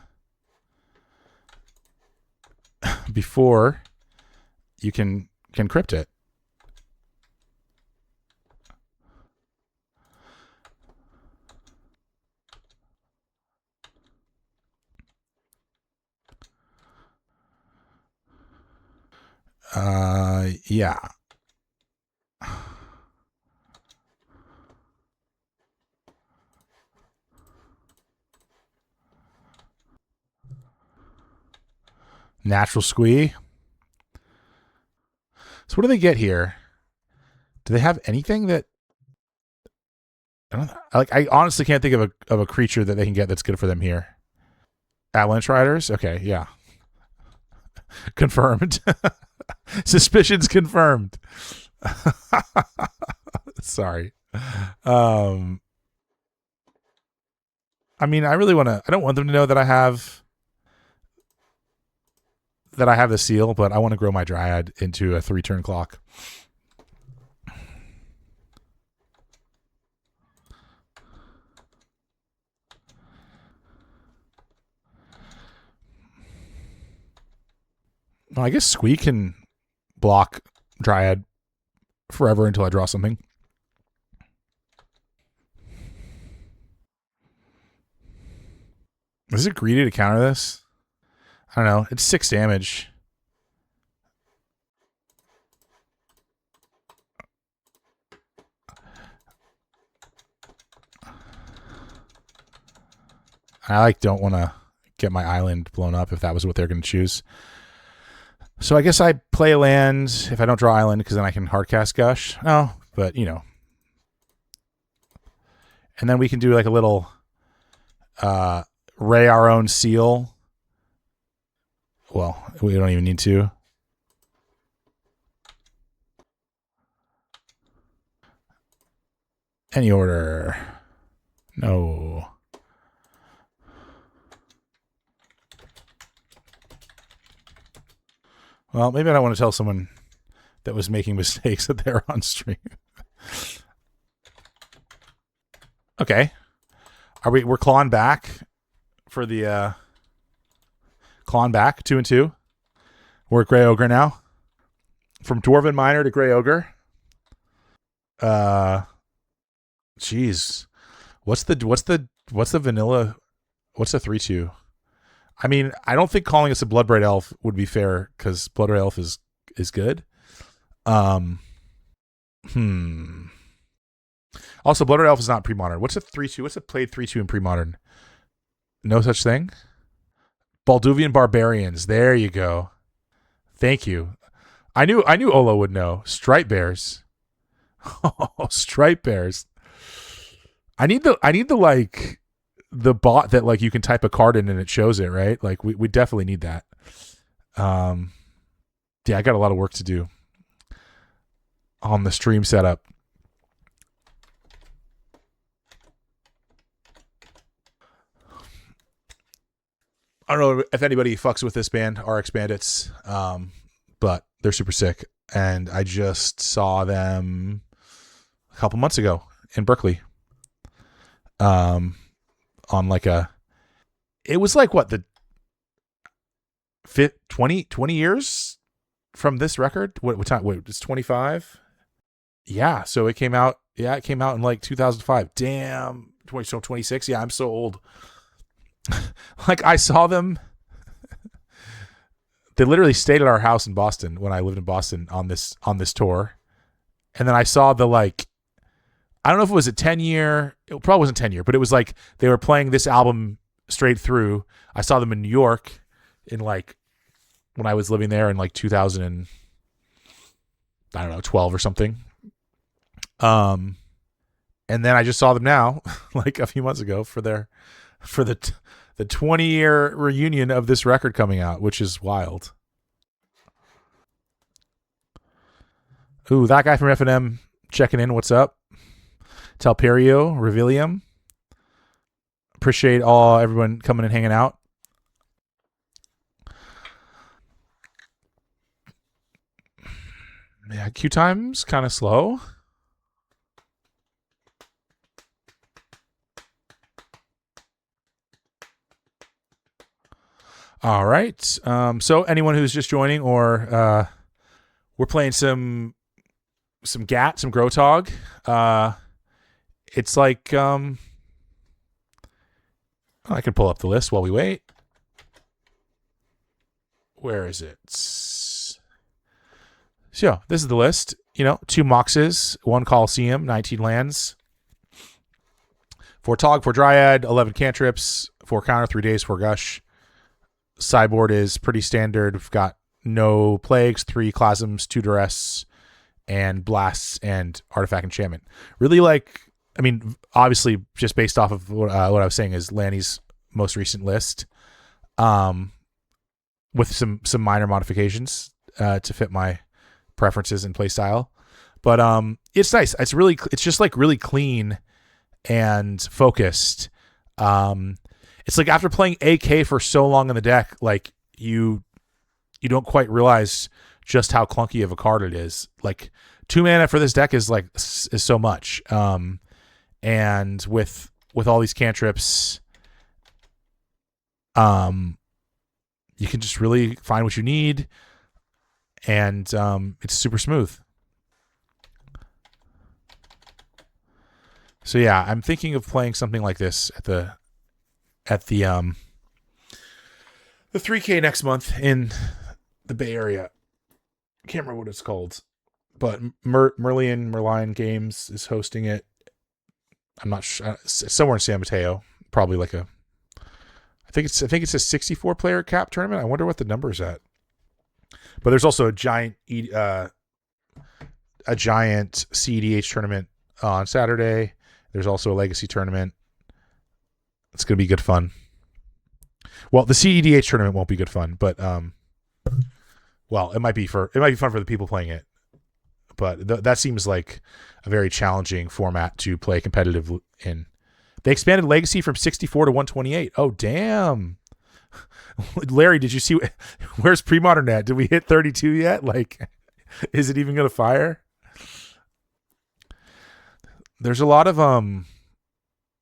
before you can crypt it. Yeah. Natural squee. So what do they get here? Do they have anything that I honestly can't think of a creature that they can get that's good for them here. Avalanche Riders? Okay, yeah. Confirmed. Suspicions confirmed. Sorry. I mean, I don't want them to know that I have the seal, but I want to grow my Dryad into a 3-turn clock. Well, I guess Squee can block Dryad forever until I draw something. Is it greedy to counter this? I don't know. It's 6 damage. I don't want to get my island blown up if that was what they're going to choose. So I guess I play a land if I don't draw island because then I can hardcast Gush. Oh, but you know. And then we can do like a little Ray our own seal. Well, we don't even need to. Any order. No. Well, maybe I don't want to tell someone that was making mistakes that they're on stream. Okay. We're clawing back for the clawing back 2 and 2. We're at Gray Ogre now. From Dwarven Miner to Gray Ogre. Jeez. What's the vanilla? What's the 3/2? I mean, I don't think calling us a Bloodbraid Elf would be fair because Bloodbraid Elf is good. Also, Bloodbraid Elf is not Premodern. What's a 3/2? What's a played 3/2 in Premodern? No such thing. Balduvian Barbarians. There you go. Thank you. I knew Olo would know. Stripe Bears. Oh, Stripe Bears. I need the like the bot that like you can type a card in and it shows it, right? Like we definitely need that. Yeah, I got a lot of work to do on the stream setup. I don't know if anybody fucks with this band, RX Bandits, but they're super sick. And I just saw them a couple months ago in Berkeley. On like it was like what, the 20 years from this record? What time? Wait, it's 25? Yeah, so it came out Yeah, it came out in like 2005. Damn, 26. Yeah, I'm so old. Like I saw them. They literally stayed at our house in Boston when I lived in Boston on this tour, and then I saw the like. I don't know if it was a 10-year. It probably wasn't 10-year, but it was like they were playing this album straight through. I saw them in New York in like when I was living there in like 2000 and I don't know 12 or something. And then I just saw them now, like a few months ago, for the 20-year reunion of this record coming out, which is wild. Ooh, that guy from F&M checking in. What's up? Talperio, Revilium. Appreciate everyone coming and hanging out. Yeah, queue time's kind of slow. All right. So anyone who's just joining, or we're playing some GAT, some Gro-A-Tog. It's like I can pull up the list while we wait. Where is it? So this is the list. 2 Moxes, 1 Coliseum, 19 lands, 4 Tog, 4 Dryad, 11 cantrips, 4 counter, 3 days, 4 gush. Sideboard is pretty standard. We've got no plagues, 3 Clasms, 2 duress, and blasts and artifact enchantment. Really obviously just based off of what I was saying is Lanny's most recent list, with some minor modifications to fit my preferences and play style. But it's nice. It's just like really clean and focused. It's like after playing AK for so long in the deck, like you don't quite realize just how clunky of a card it is. Like 2 mana for this deck is so much. And with all these cantrips, you can just really find what you need, and it's super smooth. So yeah, I'm thinking of playing something like this at the 3K next month in the Bay Area. I can't remember what it's called, but Merlion Games is hosting it. I'm not sure, somewhere in San Mateo, probably like I think it's a 64 player cap tournament. I wonder what the number is at. But there's also a giant CEDH tournament on Saturday. There's also a legacy tournament. It's going to be good fun. Well, the CEDH tournament won't be good fun, but it might be fun for the people playing it. But that seems like a very challenging format to play competitive in. They expanded Legacy from 64 to 128. Oh, damn. Larry, did you see where's Premodern at? Did we hit 32 yet? Like, is it even going to fire? There's a lot of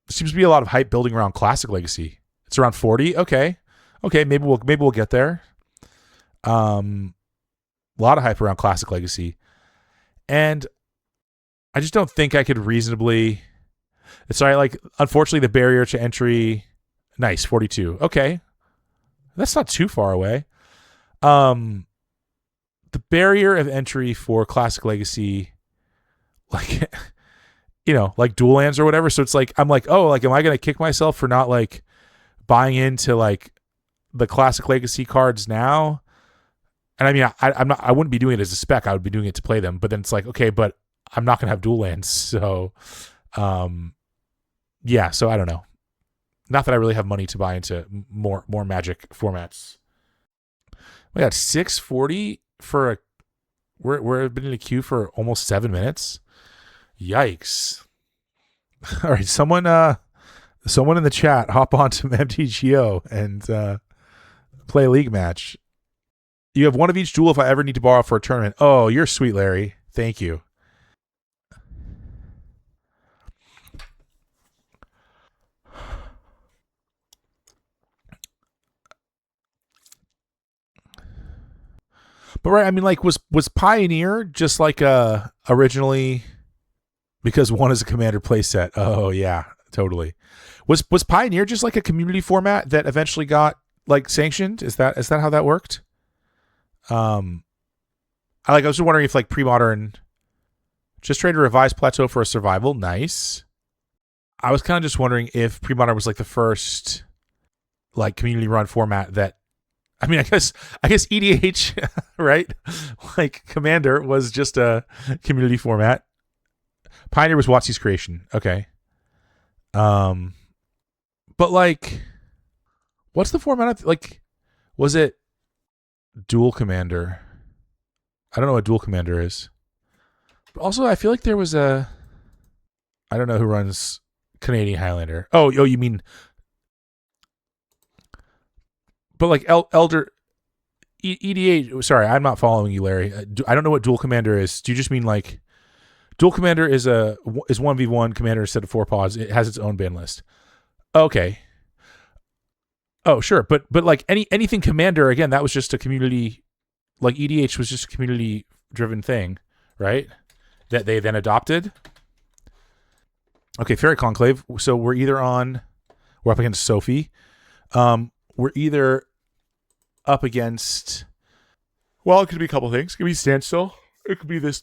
seems to be a lot of hype building around Classic Legacy. It's around 40. Okay, maybe we'll get there. A lot of hype around Classic Legacy, and I just don't think I could reasonably. Sorry, like unfortunately the barrier to entry, nice 42. Okay, that's not too far away. The barrier of entry for Classic Legacy, like. Like dual lands or whatever. So it's like, I'm like, oh, like, am I going to kick myself for not like buying into like the Classic Legacy cards now? And I mean, I wouldn't be doing it as a spec. I would be doing it to play them. But then it's like, okay, but I'm not going to have dual lands. So, yeah. So I don't know. Not that I really have money to buy into more Magic formats. We got 640 for we've been in a queue for almost 7 minutes. Yikes. All right, someone in the chat hop on to MTGO and play a league match. You have one of each duel if I ever need to borrow for a tournament. Oh, you're sweet, Larry. Thank you. But right, I mean, like, was Pioneer just like originally Because one is a commander playset. Oh yeah, totally. Was Pioneer just like a community format that eventually got like sanctioned? Is that how that worked? I was wondering if like Premodern just tried to revise Plateau for a survival. Nice. I was kind of just wondering if Premodern was like the first like community run format that. I mean, I guess EDH, right? Like Commander was just a community format. Pioneer was WotC's creation. Okay. But like, what's the format? Like, was it Dual Commander? I don't know what Dual Commander is. But also, I feel like there was I don't know who runs Canadian Highlander. Oh, you mean? But like Elder EDH. Sorry, I'm not following you, Larry. I don't know what Dual Commander is. Do you just mean like Dual Commander is 1v1 commander instead of 4 pods? It has its own ban list. Okay. Oh, sure, but like anything commander, again, that was just a community. Like EDH was just a community driven thing, right? That they then adopted. Okay, Fairy Conclave. So we're up against Sophie. We're either up against. Well, it could be a couple things. It could be Standstill. It could be this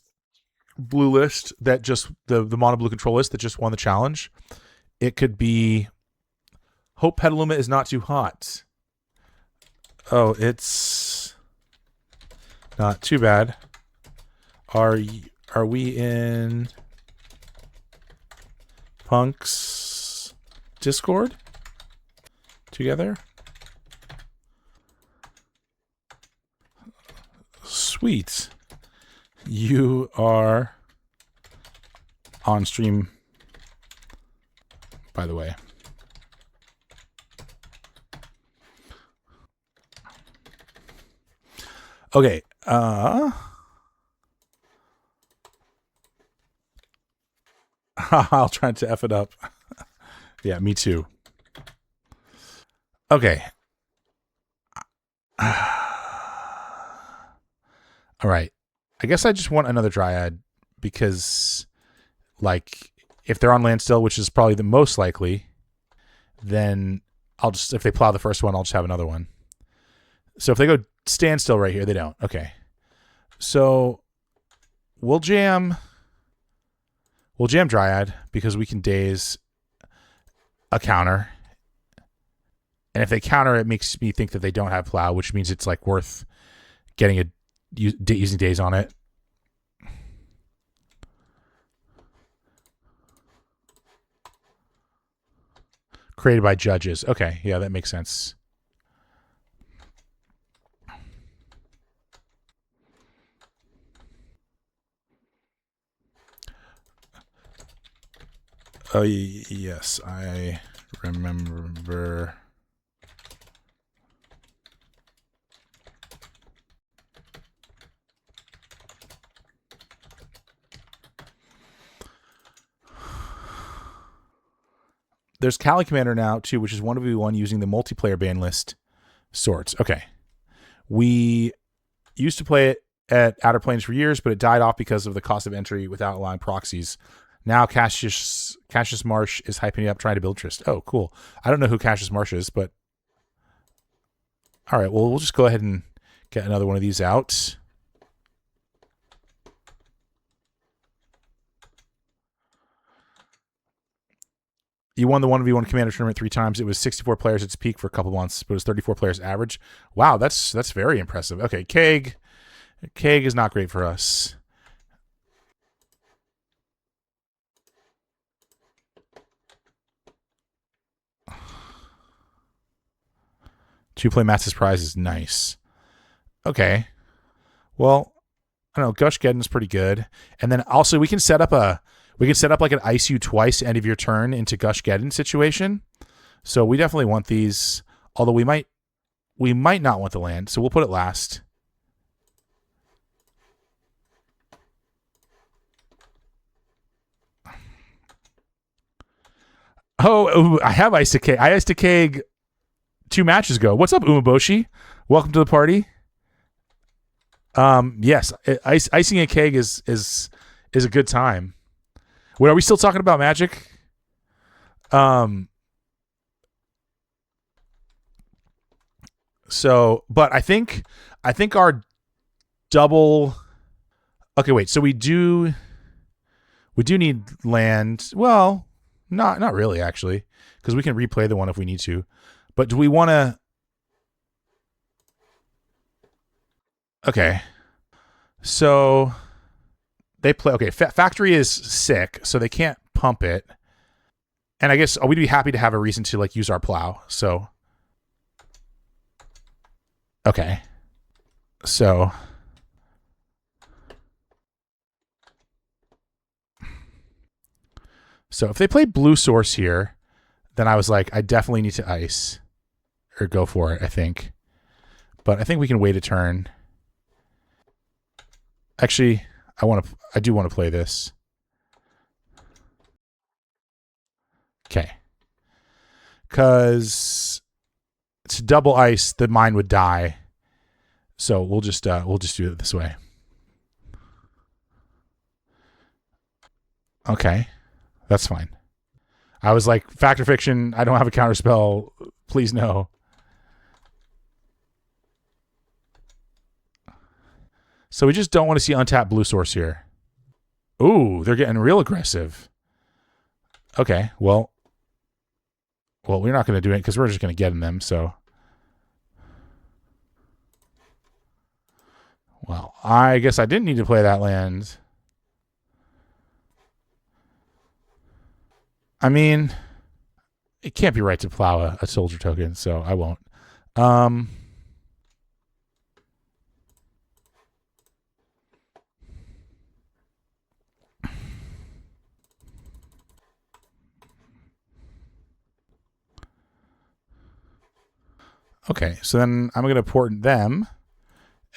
blue list that just the mono blue control list that just won the challenge. It could be Hope Petaluma is not too hot. Oh, it's not too bad. Are we in Punk's Discord together? Sweet. You are on stream, by the way. Okay. I'll try to F it up. Yeah, me too. Okay. All right. I guess I just want another Dryad because, like, if they're on land still, which is probably the most likely, then if they plow the first one, I'll just have another one. So if they go standstill right here, they don't. Okay. So we'll jam Dryad because we can daze a counter. And if they counter, it makes me think that they don't have plow, which means it's like worth getting using daze on it. Created by judges. Okay, yeah, that makes sense. Oh, yes, I remember. There's Kali Commander now, too, which is 1v1 using the multiplayer ban list sorts. Okay. We used to play it at Outer Planes for years, but it died off because of the cost of entry without allowing proxies. Now Cassius Marsh is hyping it up, trying to build Trist. Oh, cool. I don't know who Cassius Marsh is, but all right. Well, we'll just go ahead and get another one of these out. You won the 1v1 Commander tournament 3 times. It was 64 players at its peak for a couple months, but it was 34 players average. Wow, that's very impressive. Okay, Keg is not great for us. Two-play Matt's prize is nice. Okay. Well, I don't know. Gush Geddon's pretty good. And then also we can set up like an ice you twice end of your turn into Gush Geddon situation. So we definitely want these, although we might not want the land, so we'll put it last. Oh, I have Ice to Keg. I iced a Keg 2 matches ago. What's up, Umaboshi? Welcome to the party. Yes, icing a Keg is a good time. Wait, are we still talking about Magic? So, but I think our double. Okay, wait. So we do need land. Well, not really actually, because we can replay the one if we need to. But do we want to? Okay. So they play. Okay, Factory is sick, so they can't pump it. And I guess we'd be happy to have a reason to like use our plow. So okay. So if they play blue source here, then I was like, I definitely need to ice or go for it, I think. But I think we can wait a turn. Actually, I do want to play this. Okay. Cause to double ice, the mine would die. So we'll just do it this way. Okay. That's fine. I was like, Fact or Fiction, I don't have a counterspell. Please no. So we just don't want to see untapped blue source here. Ooh, they're getting real aggressive. Okay, well, we're not going to do it because we're just going to get in them, so. Well, I guess I didn't need to play that land. I mean, it can't be right to plow a soldier token, so I won't. Okay, so then I'm going to port them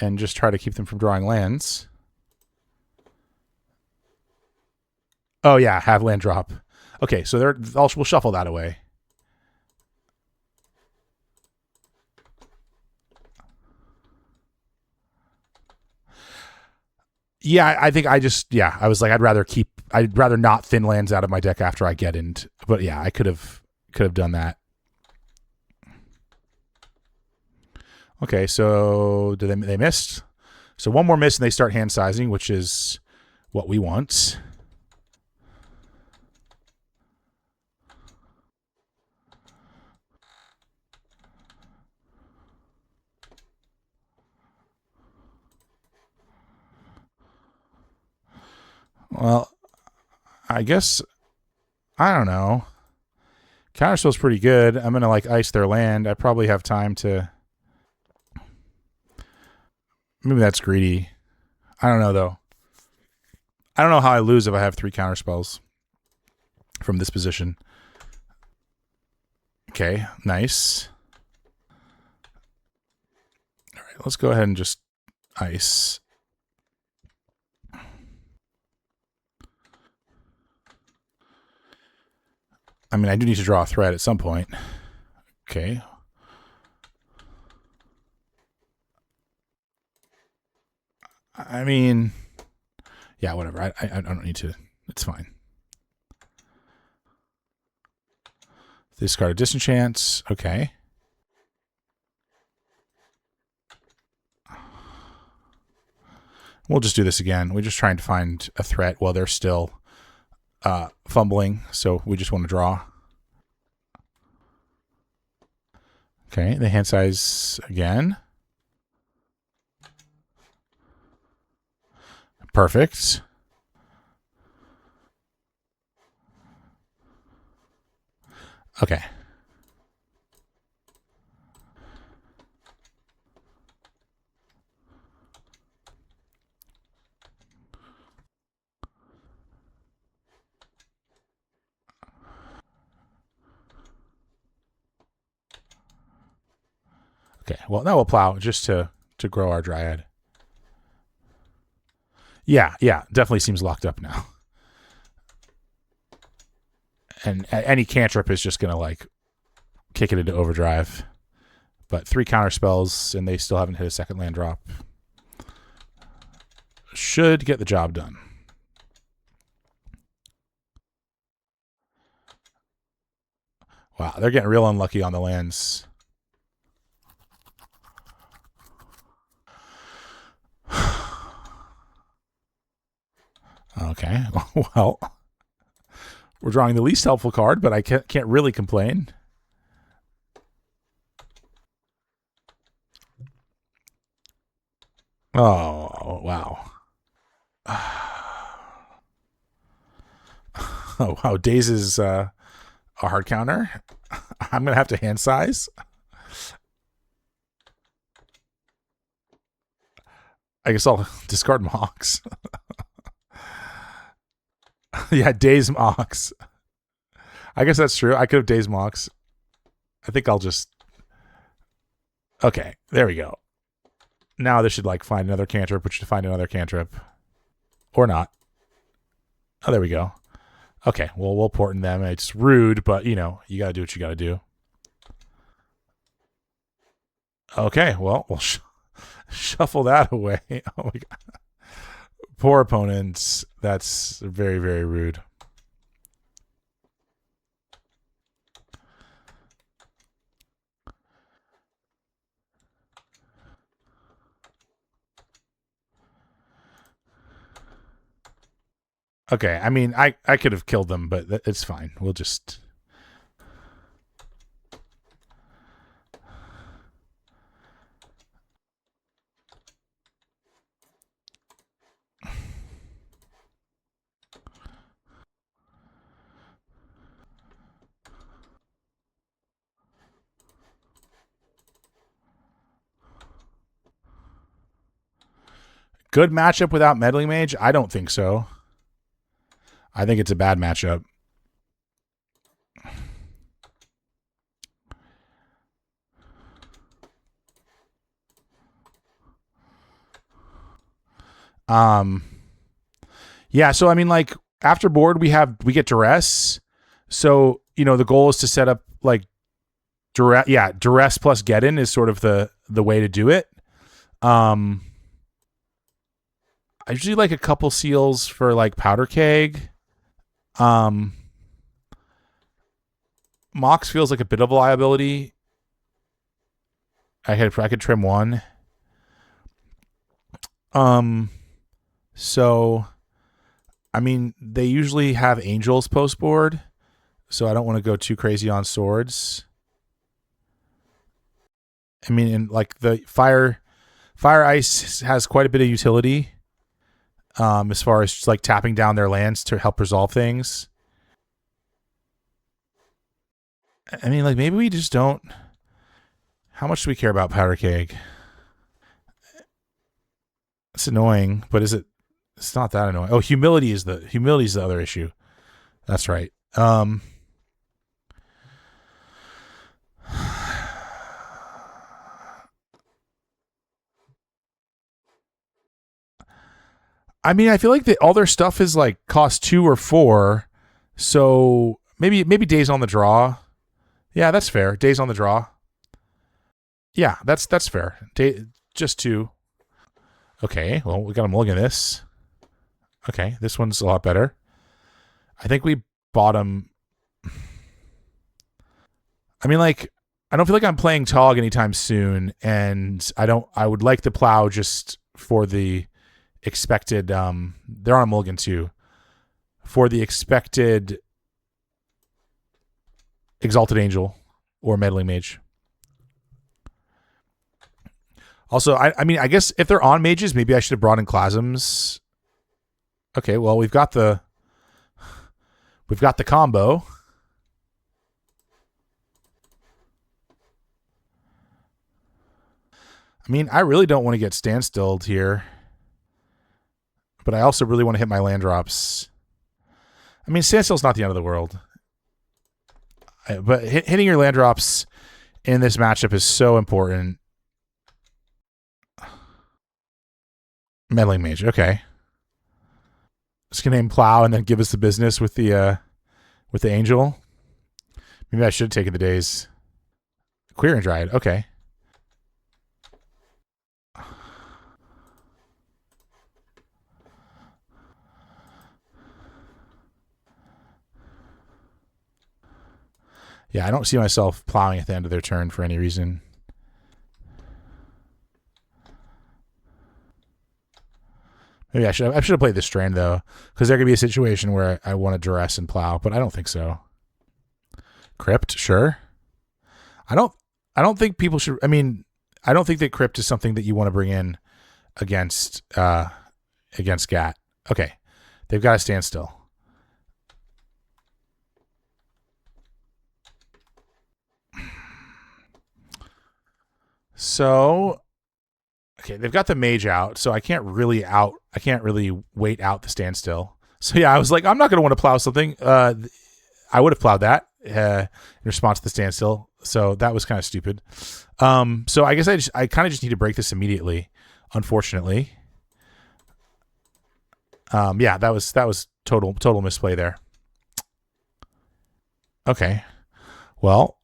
and just try to keep them from drawing lands. Oh, yeah, have land drop. Okay, so we'll shuffle that away. Yeah, I think I was like, I'd rather not thin lands out of my deck after I get into, but yeah, I could have done that. Okay, so they missed? So one more miss and they start hand sizing, which is what we want. Well, I guess, I don't know. Counterspell's pretty good. I'm going to like ice their land. I probably have time to. Maybe that's greedy. I don't know, though. I don't know how I lose if I have 3 counterspells from this position. Okay, nice. All right, let's go ahead and just ice. I mean, I do need to draw a threat at some point. Okay. I mean, yeah, whatever. I don't need to. It's fine. Discard a disenchant. Okay. We'll just do this again. We're just trying to find a threat while they're still fumbling, so we just want to draw. Okay, the hand size again. Perfect. Okay. Okay, well, now we'll plow just to grow our Dryad. Yeah, definitely seems locked up now. And any cantrip is just going to, like, kick it into overdrive. But 3 counter spells, and they still haven't hit a second land drop. Should get the job done. Wow, they're getting real unlucky on the lands. Okay, well, we're drawing the least helpful card, but I can't really complain. Oh, wow. Oh, wow. Daze is a hard counter. I'm going to have to hand size. I guess I'll discard Mox. Yeah, Daze Mox. I guess that's true. I could have Daze Mox. I think I'll just... Okay, there we go. Now this should like find another cantrip, which should find another cantrip. Or not. Oh, there we go. Okay, well, we'll port in them. It's rude, but, you know, you got to do what you got to do. Okay, well, we'll shuffle that away. Oh, my God. Poor opponents. That's very, very rude. Okay, I mean, I could have killed them, but it's fine. We'll just... Good matchup without Meddling Mage? I don't think so. I think it's a bad matchup. Yeah, so I mean, like, after board we get duress. So, you know, the goal is to set up like duress. Yeah, duress plus get in is sort of the way to do it. I usually like a couple seals for like powder keg. Mox feels like a bit of a liability. I could trim one. So I mean, they usually have angels post board, so I don't want to go too crazy on swords. I mean, and like the fire ice has quite a bit of utility, as far as just like tapping down their lands to help resolve things. I mean, like maybe we just don't. How much do we care about powder keg? It's annoying, but is it? It's not that annoying. Oh, humility is the other issue. That's right. I mean, I feel like all their stuff is like cost 2 or 4, so maybe days on the draw. Yeah, that's fair. Days on the draw. Yeah, that's fair. Just 2. Okay, well, we got a mulligan this. Okay, this one's a lot better. I think we bottom. I mean, like, I don't feel like I'm playing Tog anytime soon, and I would like the plow just for the expected. They're on a mulligan too. For the expected Exalted Angel or Meddling Mage. Also, I mean, I guess if they're on mages, maybe I should have brought in Clasms. Okay, well, we've got the combo. I mean, I really don't want to get standstilled here, but I also really want to hit my land drops. I mean, standstill's not the end of the world, but hitting your land drops in this matchup is so important. Meddling Mage, okay. Just gonna name Plow and then give us the business with the Angel. Maybe I should have taken the days. Queer Dryad, okay. Yeah, I don't see myself plowing at the end of their turn for any reason. Maybe I should have played this strand though, because there could be a situation where I want to duress and plow, but I don't think so. Crypt, sure. I don't think people should. I mean, I don't think that crypt is something that you want to bring in against GAT. Okay, they've got to stand still. So, okay, they've got the mage out, so I can't really wait out the standstill. So yeah, I was like, I'm not going to want to plow something. I would have plowed that in response to the standstill. So that was kind of stupid. So I guess I kind of just need to break this immediately, unfortunately. Yeah, that was total misplay there. Okay. Well,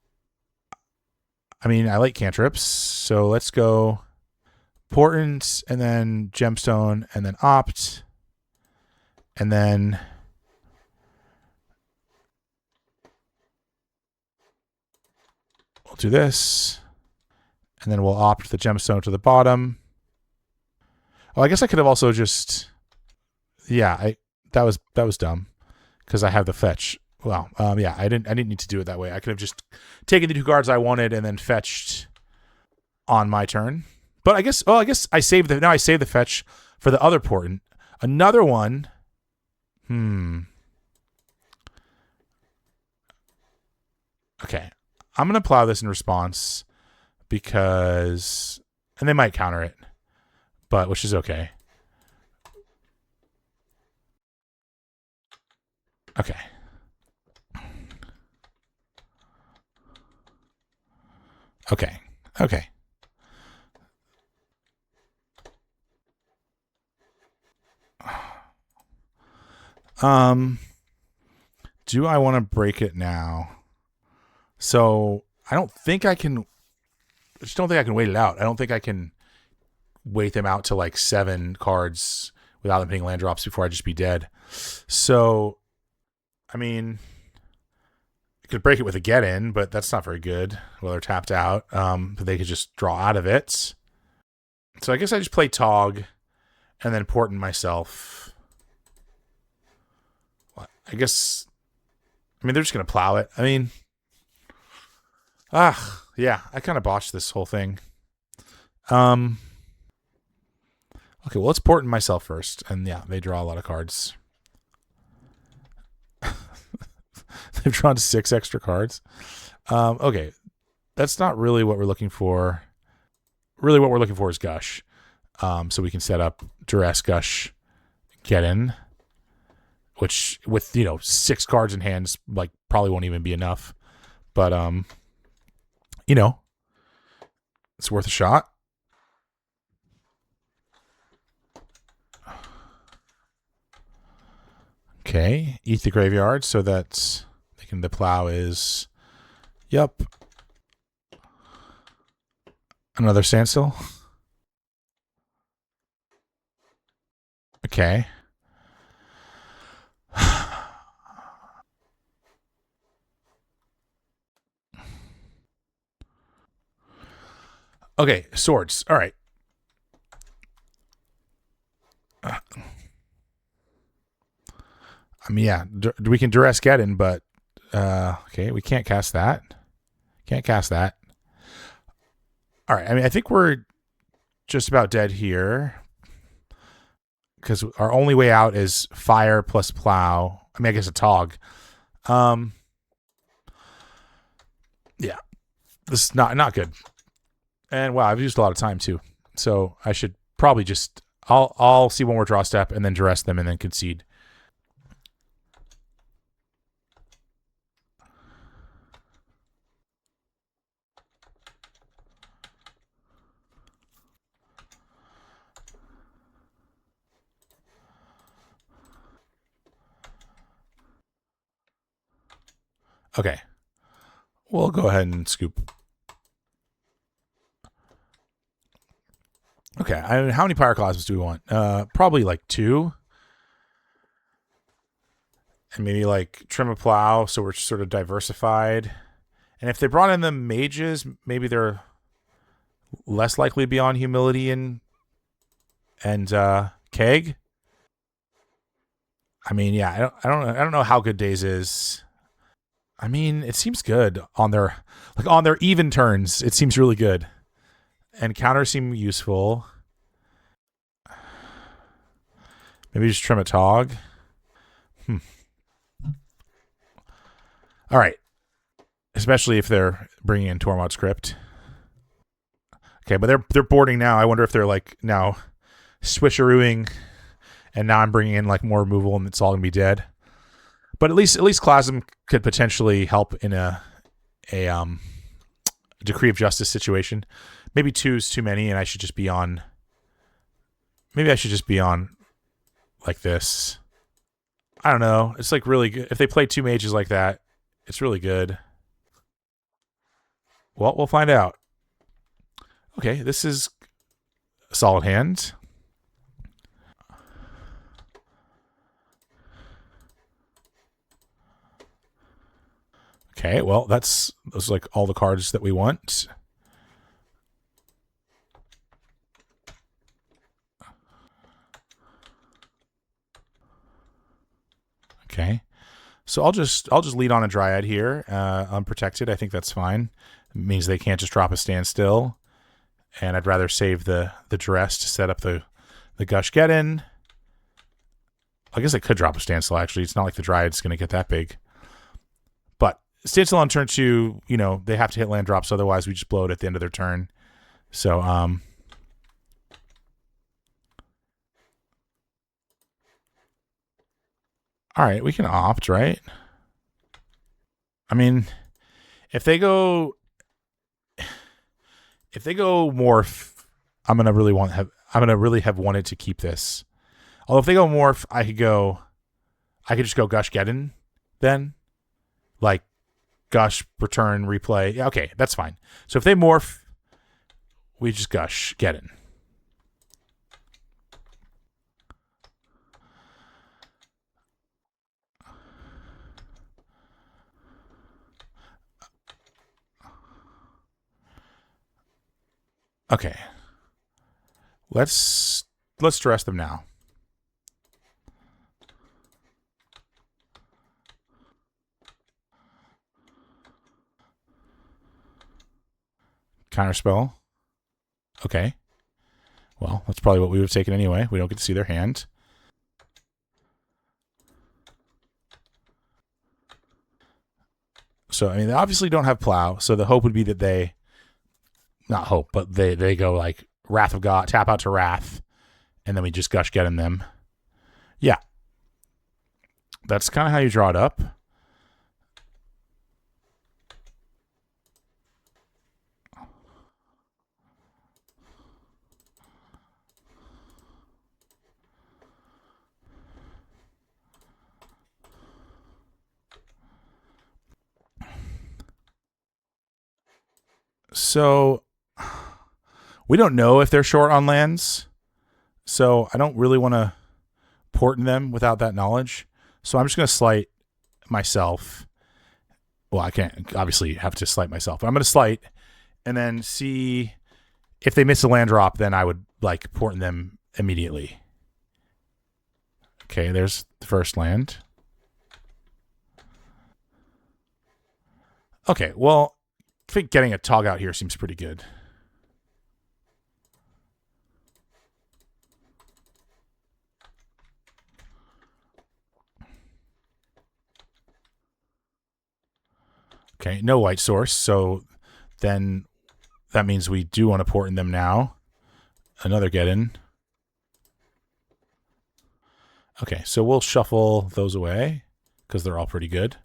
I mean, I like cantrips, so let's go Portent, and then Gemstone, and then Opt, and then we'll do this, and then we'll Opt the Gemstone to the bottom. Oh, I guess I could have also just, yeah, that was dumb because I have the fetch. Well, yeah, I didn't need to do it that way. I could have just taken the 2 cards I wanted and then fetched on my turn. But I guess I saved the fetch for the other portent. Another one. Okay. I'm going to plow this in response because, and they might counter it, but which is okay. Okay. Okay. Okay. Do I want to break it now? So I don't think I can. I just don't think I can wait it out. I don't think I can wait them out to like 7 cards without them hitting land drops before I just be dead. So, I mean, I could break it with a get in, but that's not very good. Well, they're tapped out. But they could just draw out of it. So I guess I just play Tog and then portent myself. I guess. I mean, they're just gonna plow it. I mean, yeah, I kind of botched this whole thing. Okay, well, let's portent myself first, and yeah, they draw a lot of cards. They've drawn 6 extra cards. Okay, that's not really what we're looking for. Really, what we're looking for is Gush, so we can set up Duress, Gush, get in. Which with 6 cards in hand, like probably won't even be enough, but it's worth a shot. Okay, eat the graveyard so that the plow is, yep, another standstill. Okay. Okay, swords. All right. I mean, yeah, we can duress get in, but okay, we can't cast that. Can't cast that. All right. I mean, I think we're just about dead here because our only way out is fire plus plow. I mean, I guess a Tog. Yeah, this is not good. And wow, I've used a lot of time too, so I should probably just I'll see one more draw step and then duress them and then concede. Okay, we'll go ahead and scoop. Okay, I mean, how many pyroclasms do we want? Probably like 2. And maybe like trim a plow so we're sort of diversified. And if they brought in the mages, maybe they're less likely to be on humility and keg. I mean, yeah, I don't know how good Days is. I mean, it seems good on their even turns. It seems really good, and counters seem useful. Maybe just Premodern. All right, especially if they're bringing in Tormod script. Okay, but they're boarding now. I wonder if they're like now swisherooing, and now I'm bringing in like more removal, and it's all gonna be dead. But at least Klasm could potentially help in a decree of justice situation. Maybe 2's too many, and I should just be on. Maybe I should just be on like this. I don't know. It's like really good. If they play 2 mages like that, it's really good. Well, we'll find out. Okay, this is a solid hand. Okay, well, those are like all the cards that we want. Okay. So I'll just lead on a Dryad here, unprotected. I think that's fine. It means they can't just drop a standstill. And I'd rather save the duress to set up the Gush Get In. I guess I could drop a standstill, actually. It's not like the Dryad's going to get that big. But standstill on turn 2, you know, they have to hit land drops, otherwise we just blow it at the end of their turn. So, all right, we can opt, right? I mean, if they go morph, I'm gonna really have wanted to keep this. Although if they go morph, I could just go Gush Get In then. Like Gush, return, replay. Yeah, okay, that's fine. So if they morph, we just Gush Get In. Okay. Let's dress them now. Counterspell. Okay. Well, that's probably what we would have taken anyway. We don't get to see their hand. So, I mean, they obviously don't have Plow, so the hope would be that they... Not hope, but they go like Wrath of God, tap out to Wrath, and then we just Gush Get In them. Yeah. That's kind of how you draw it up. So we don't know if they're short on lands, so I don't really want to port in them without that knowledge. So I'm just going to slight myself. Well, I can't obviously have to slight myself, but I'm going to slight and then see if they miss a land drop, then I would like port in them immediately. Okay, there's the first land. Okay, well, I think getting a Tog out here seems pretty good. Okay, no white source, so then that means we do want to port in them now. Another Get In. Okay, so we'll shuffle those away because they're all pretty good.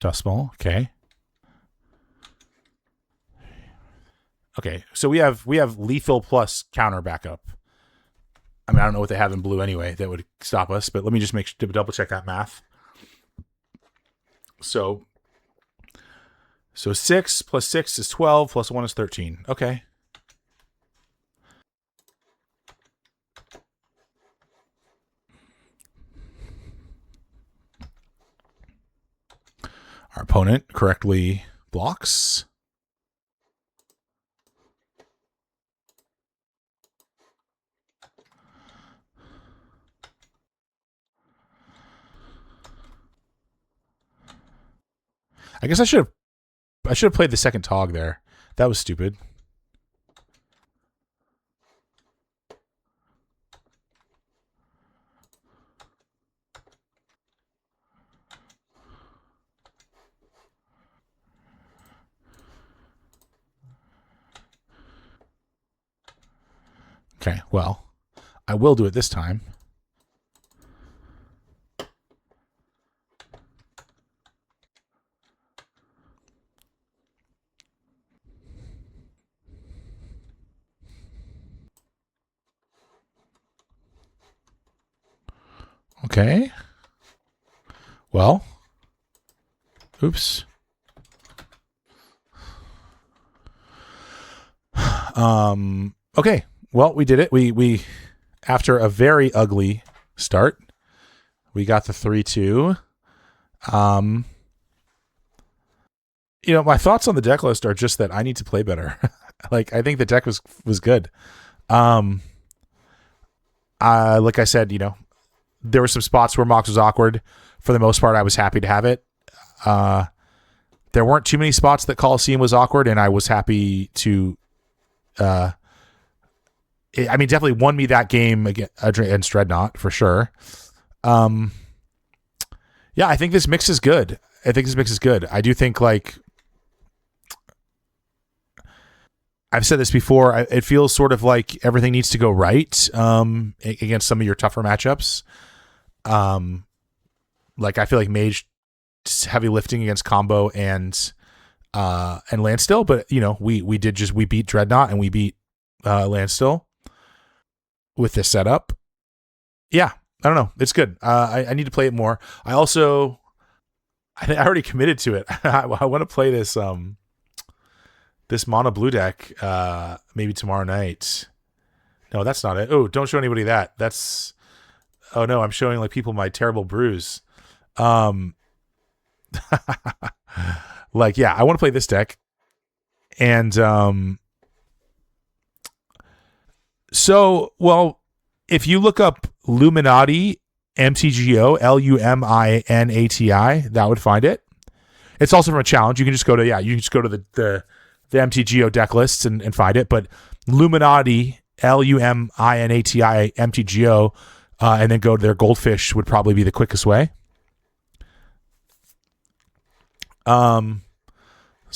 Dustball, okay. Okay, so we have lethal plus counter backup. I mean, I don't know what they have in blue anyway that would stop us, but let me just double check that math. So 6 plus 6 is 12, plus 1 is 13. Okay. Our opponent correctly blocks. I guess I should have played the second Tog there. That was stupid. Okay, well, I will do it this time. Okay. Well. Oops. Okay. Well, we did it. We after a very ugly start, we got the 3-2. My thoughts on the deck list are just that I need to play better. Like, I think the deck was good. Like I said, there were some spots where Mox was awkward. For the most part, I was happy to have it. There weren't too many spots that Coliseum was awkward, and I was happy to. Definitely won me that game against Dreadnought for sure. Yeah, I think this mix is good. I do think, like, I've said this before, it feels sort of like everything needs to go right against some of your tougher matchups. Like, I feel like Mage heavy lifting against Combo and Landstill, but we beat Dreadnought and we beat Landstill with this setup. Yeah, I don't know. It's good. I need to play it more. I already committed to it. I want to play this this mono blue deck maybe tomorrow night. No, that's not it. Oh, don't show anybody that. That's oh no, I'm showing like people my terrible brews. Like, yeah, I want to play this deck. And so, well, if you look up Luminati MTGO, LUMINATI, that would find it. It's also from a challenge. You can just go to the MTGO deck lists and find it. But Luminati, LUMINATI MTGO, and then go to their Goldfish would probably be the quickest way. So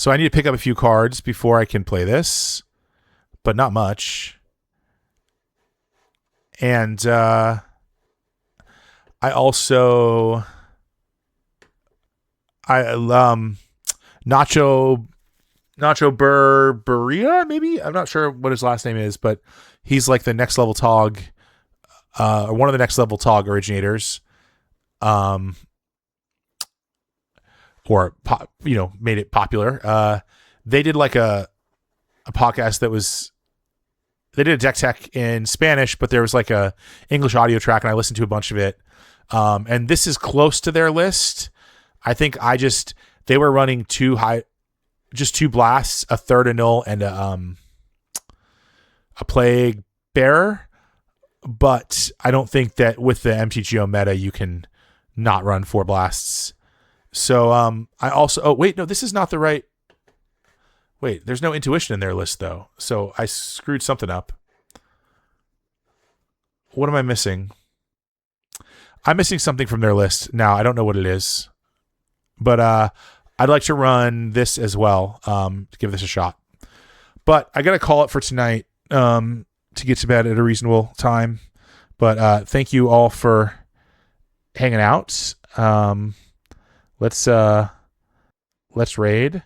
I need to pick up a few cards before I can play this, but not much. And I also Nacho Burberia, maybe? I'm not sure what his last name is, but he's like the next level Tog, or one of the next level Tog originators. Or made it popular. They did like a podcast that was, they did a deck tech in Spanish, but there was like a English audio track, and I listened to a bunch of it. And this is close to their list. I think they were running two blasts, a third a null, and a plague bearer. But I don't think that with the MTGO meta you can not run 4 blasts. So I also this is not the right. Wait, there's no intuition in their list though. So I screwed something up. What am I missing? I'm missing something from their list. Now I don't know what it is. But I'd like to run this as well, to give this a shot. But I got to call it for tonight to get to bed at a reasonable time. But thank you all for hanging out. Let's raid.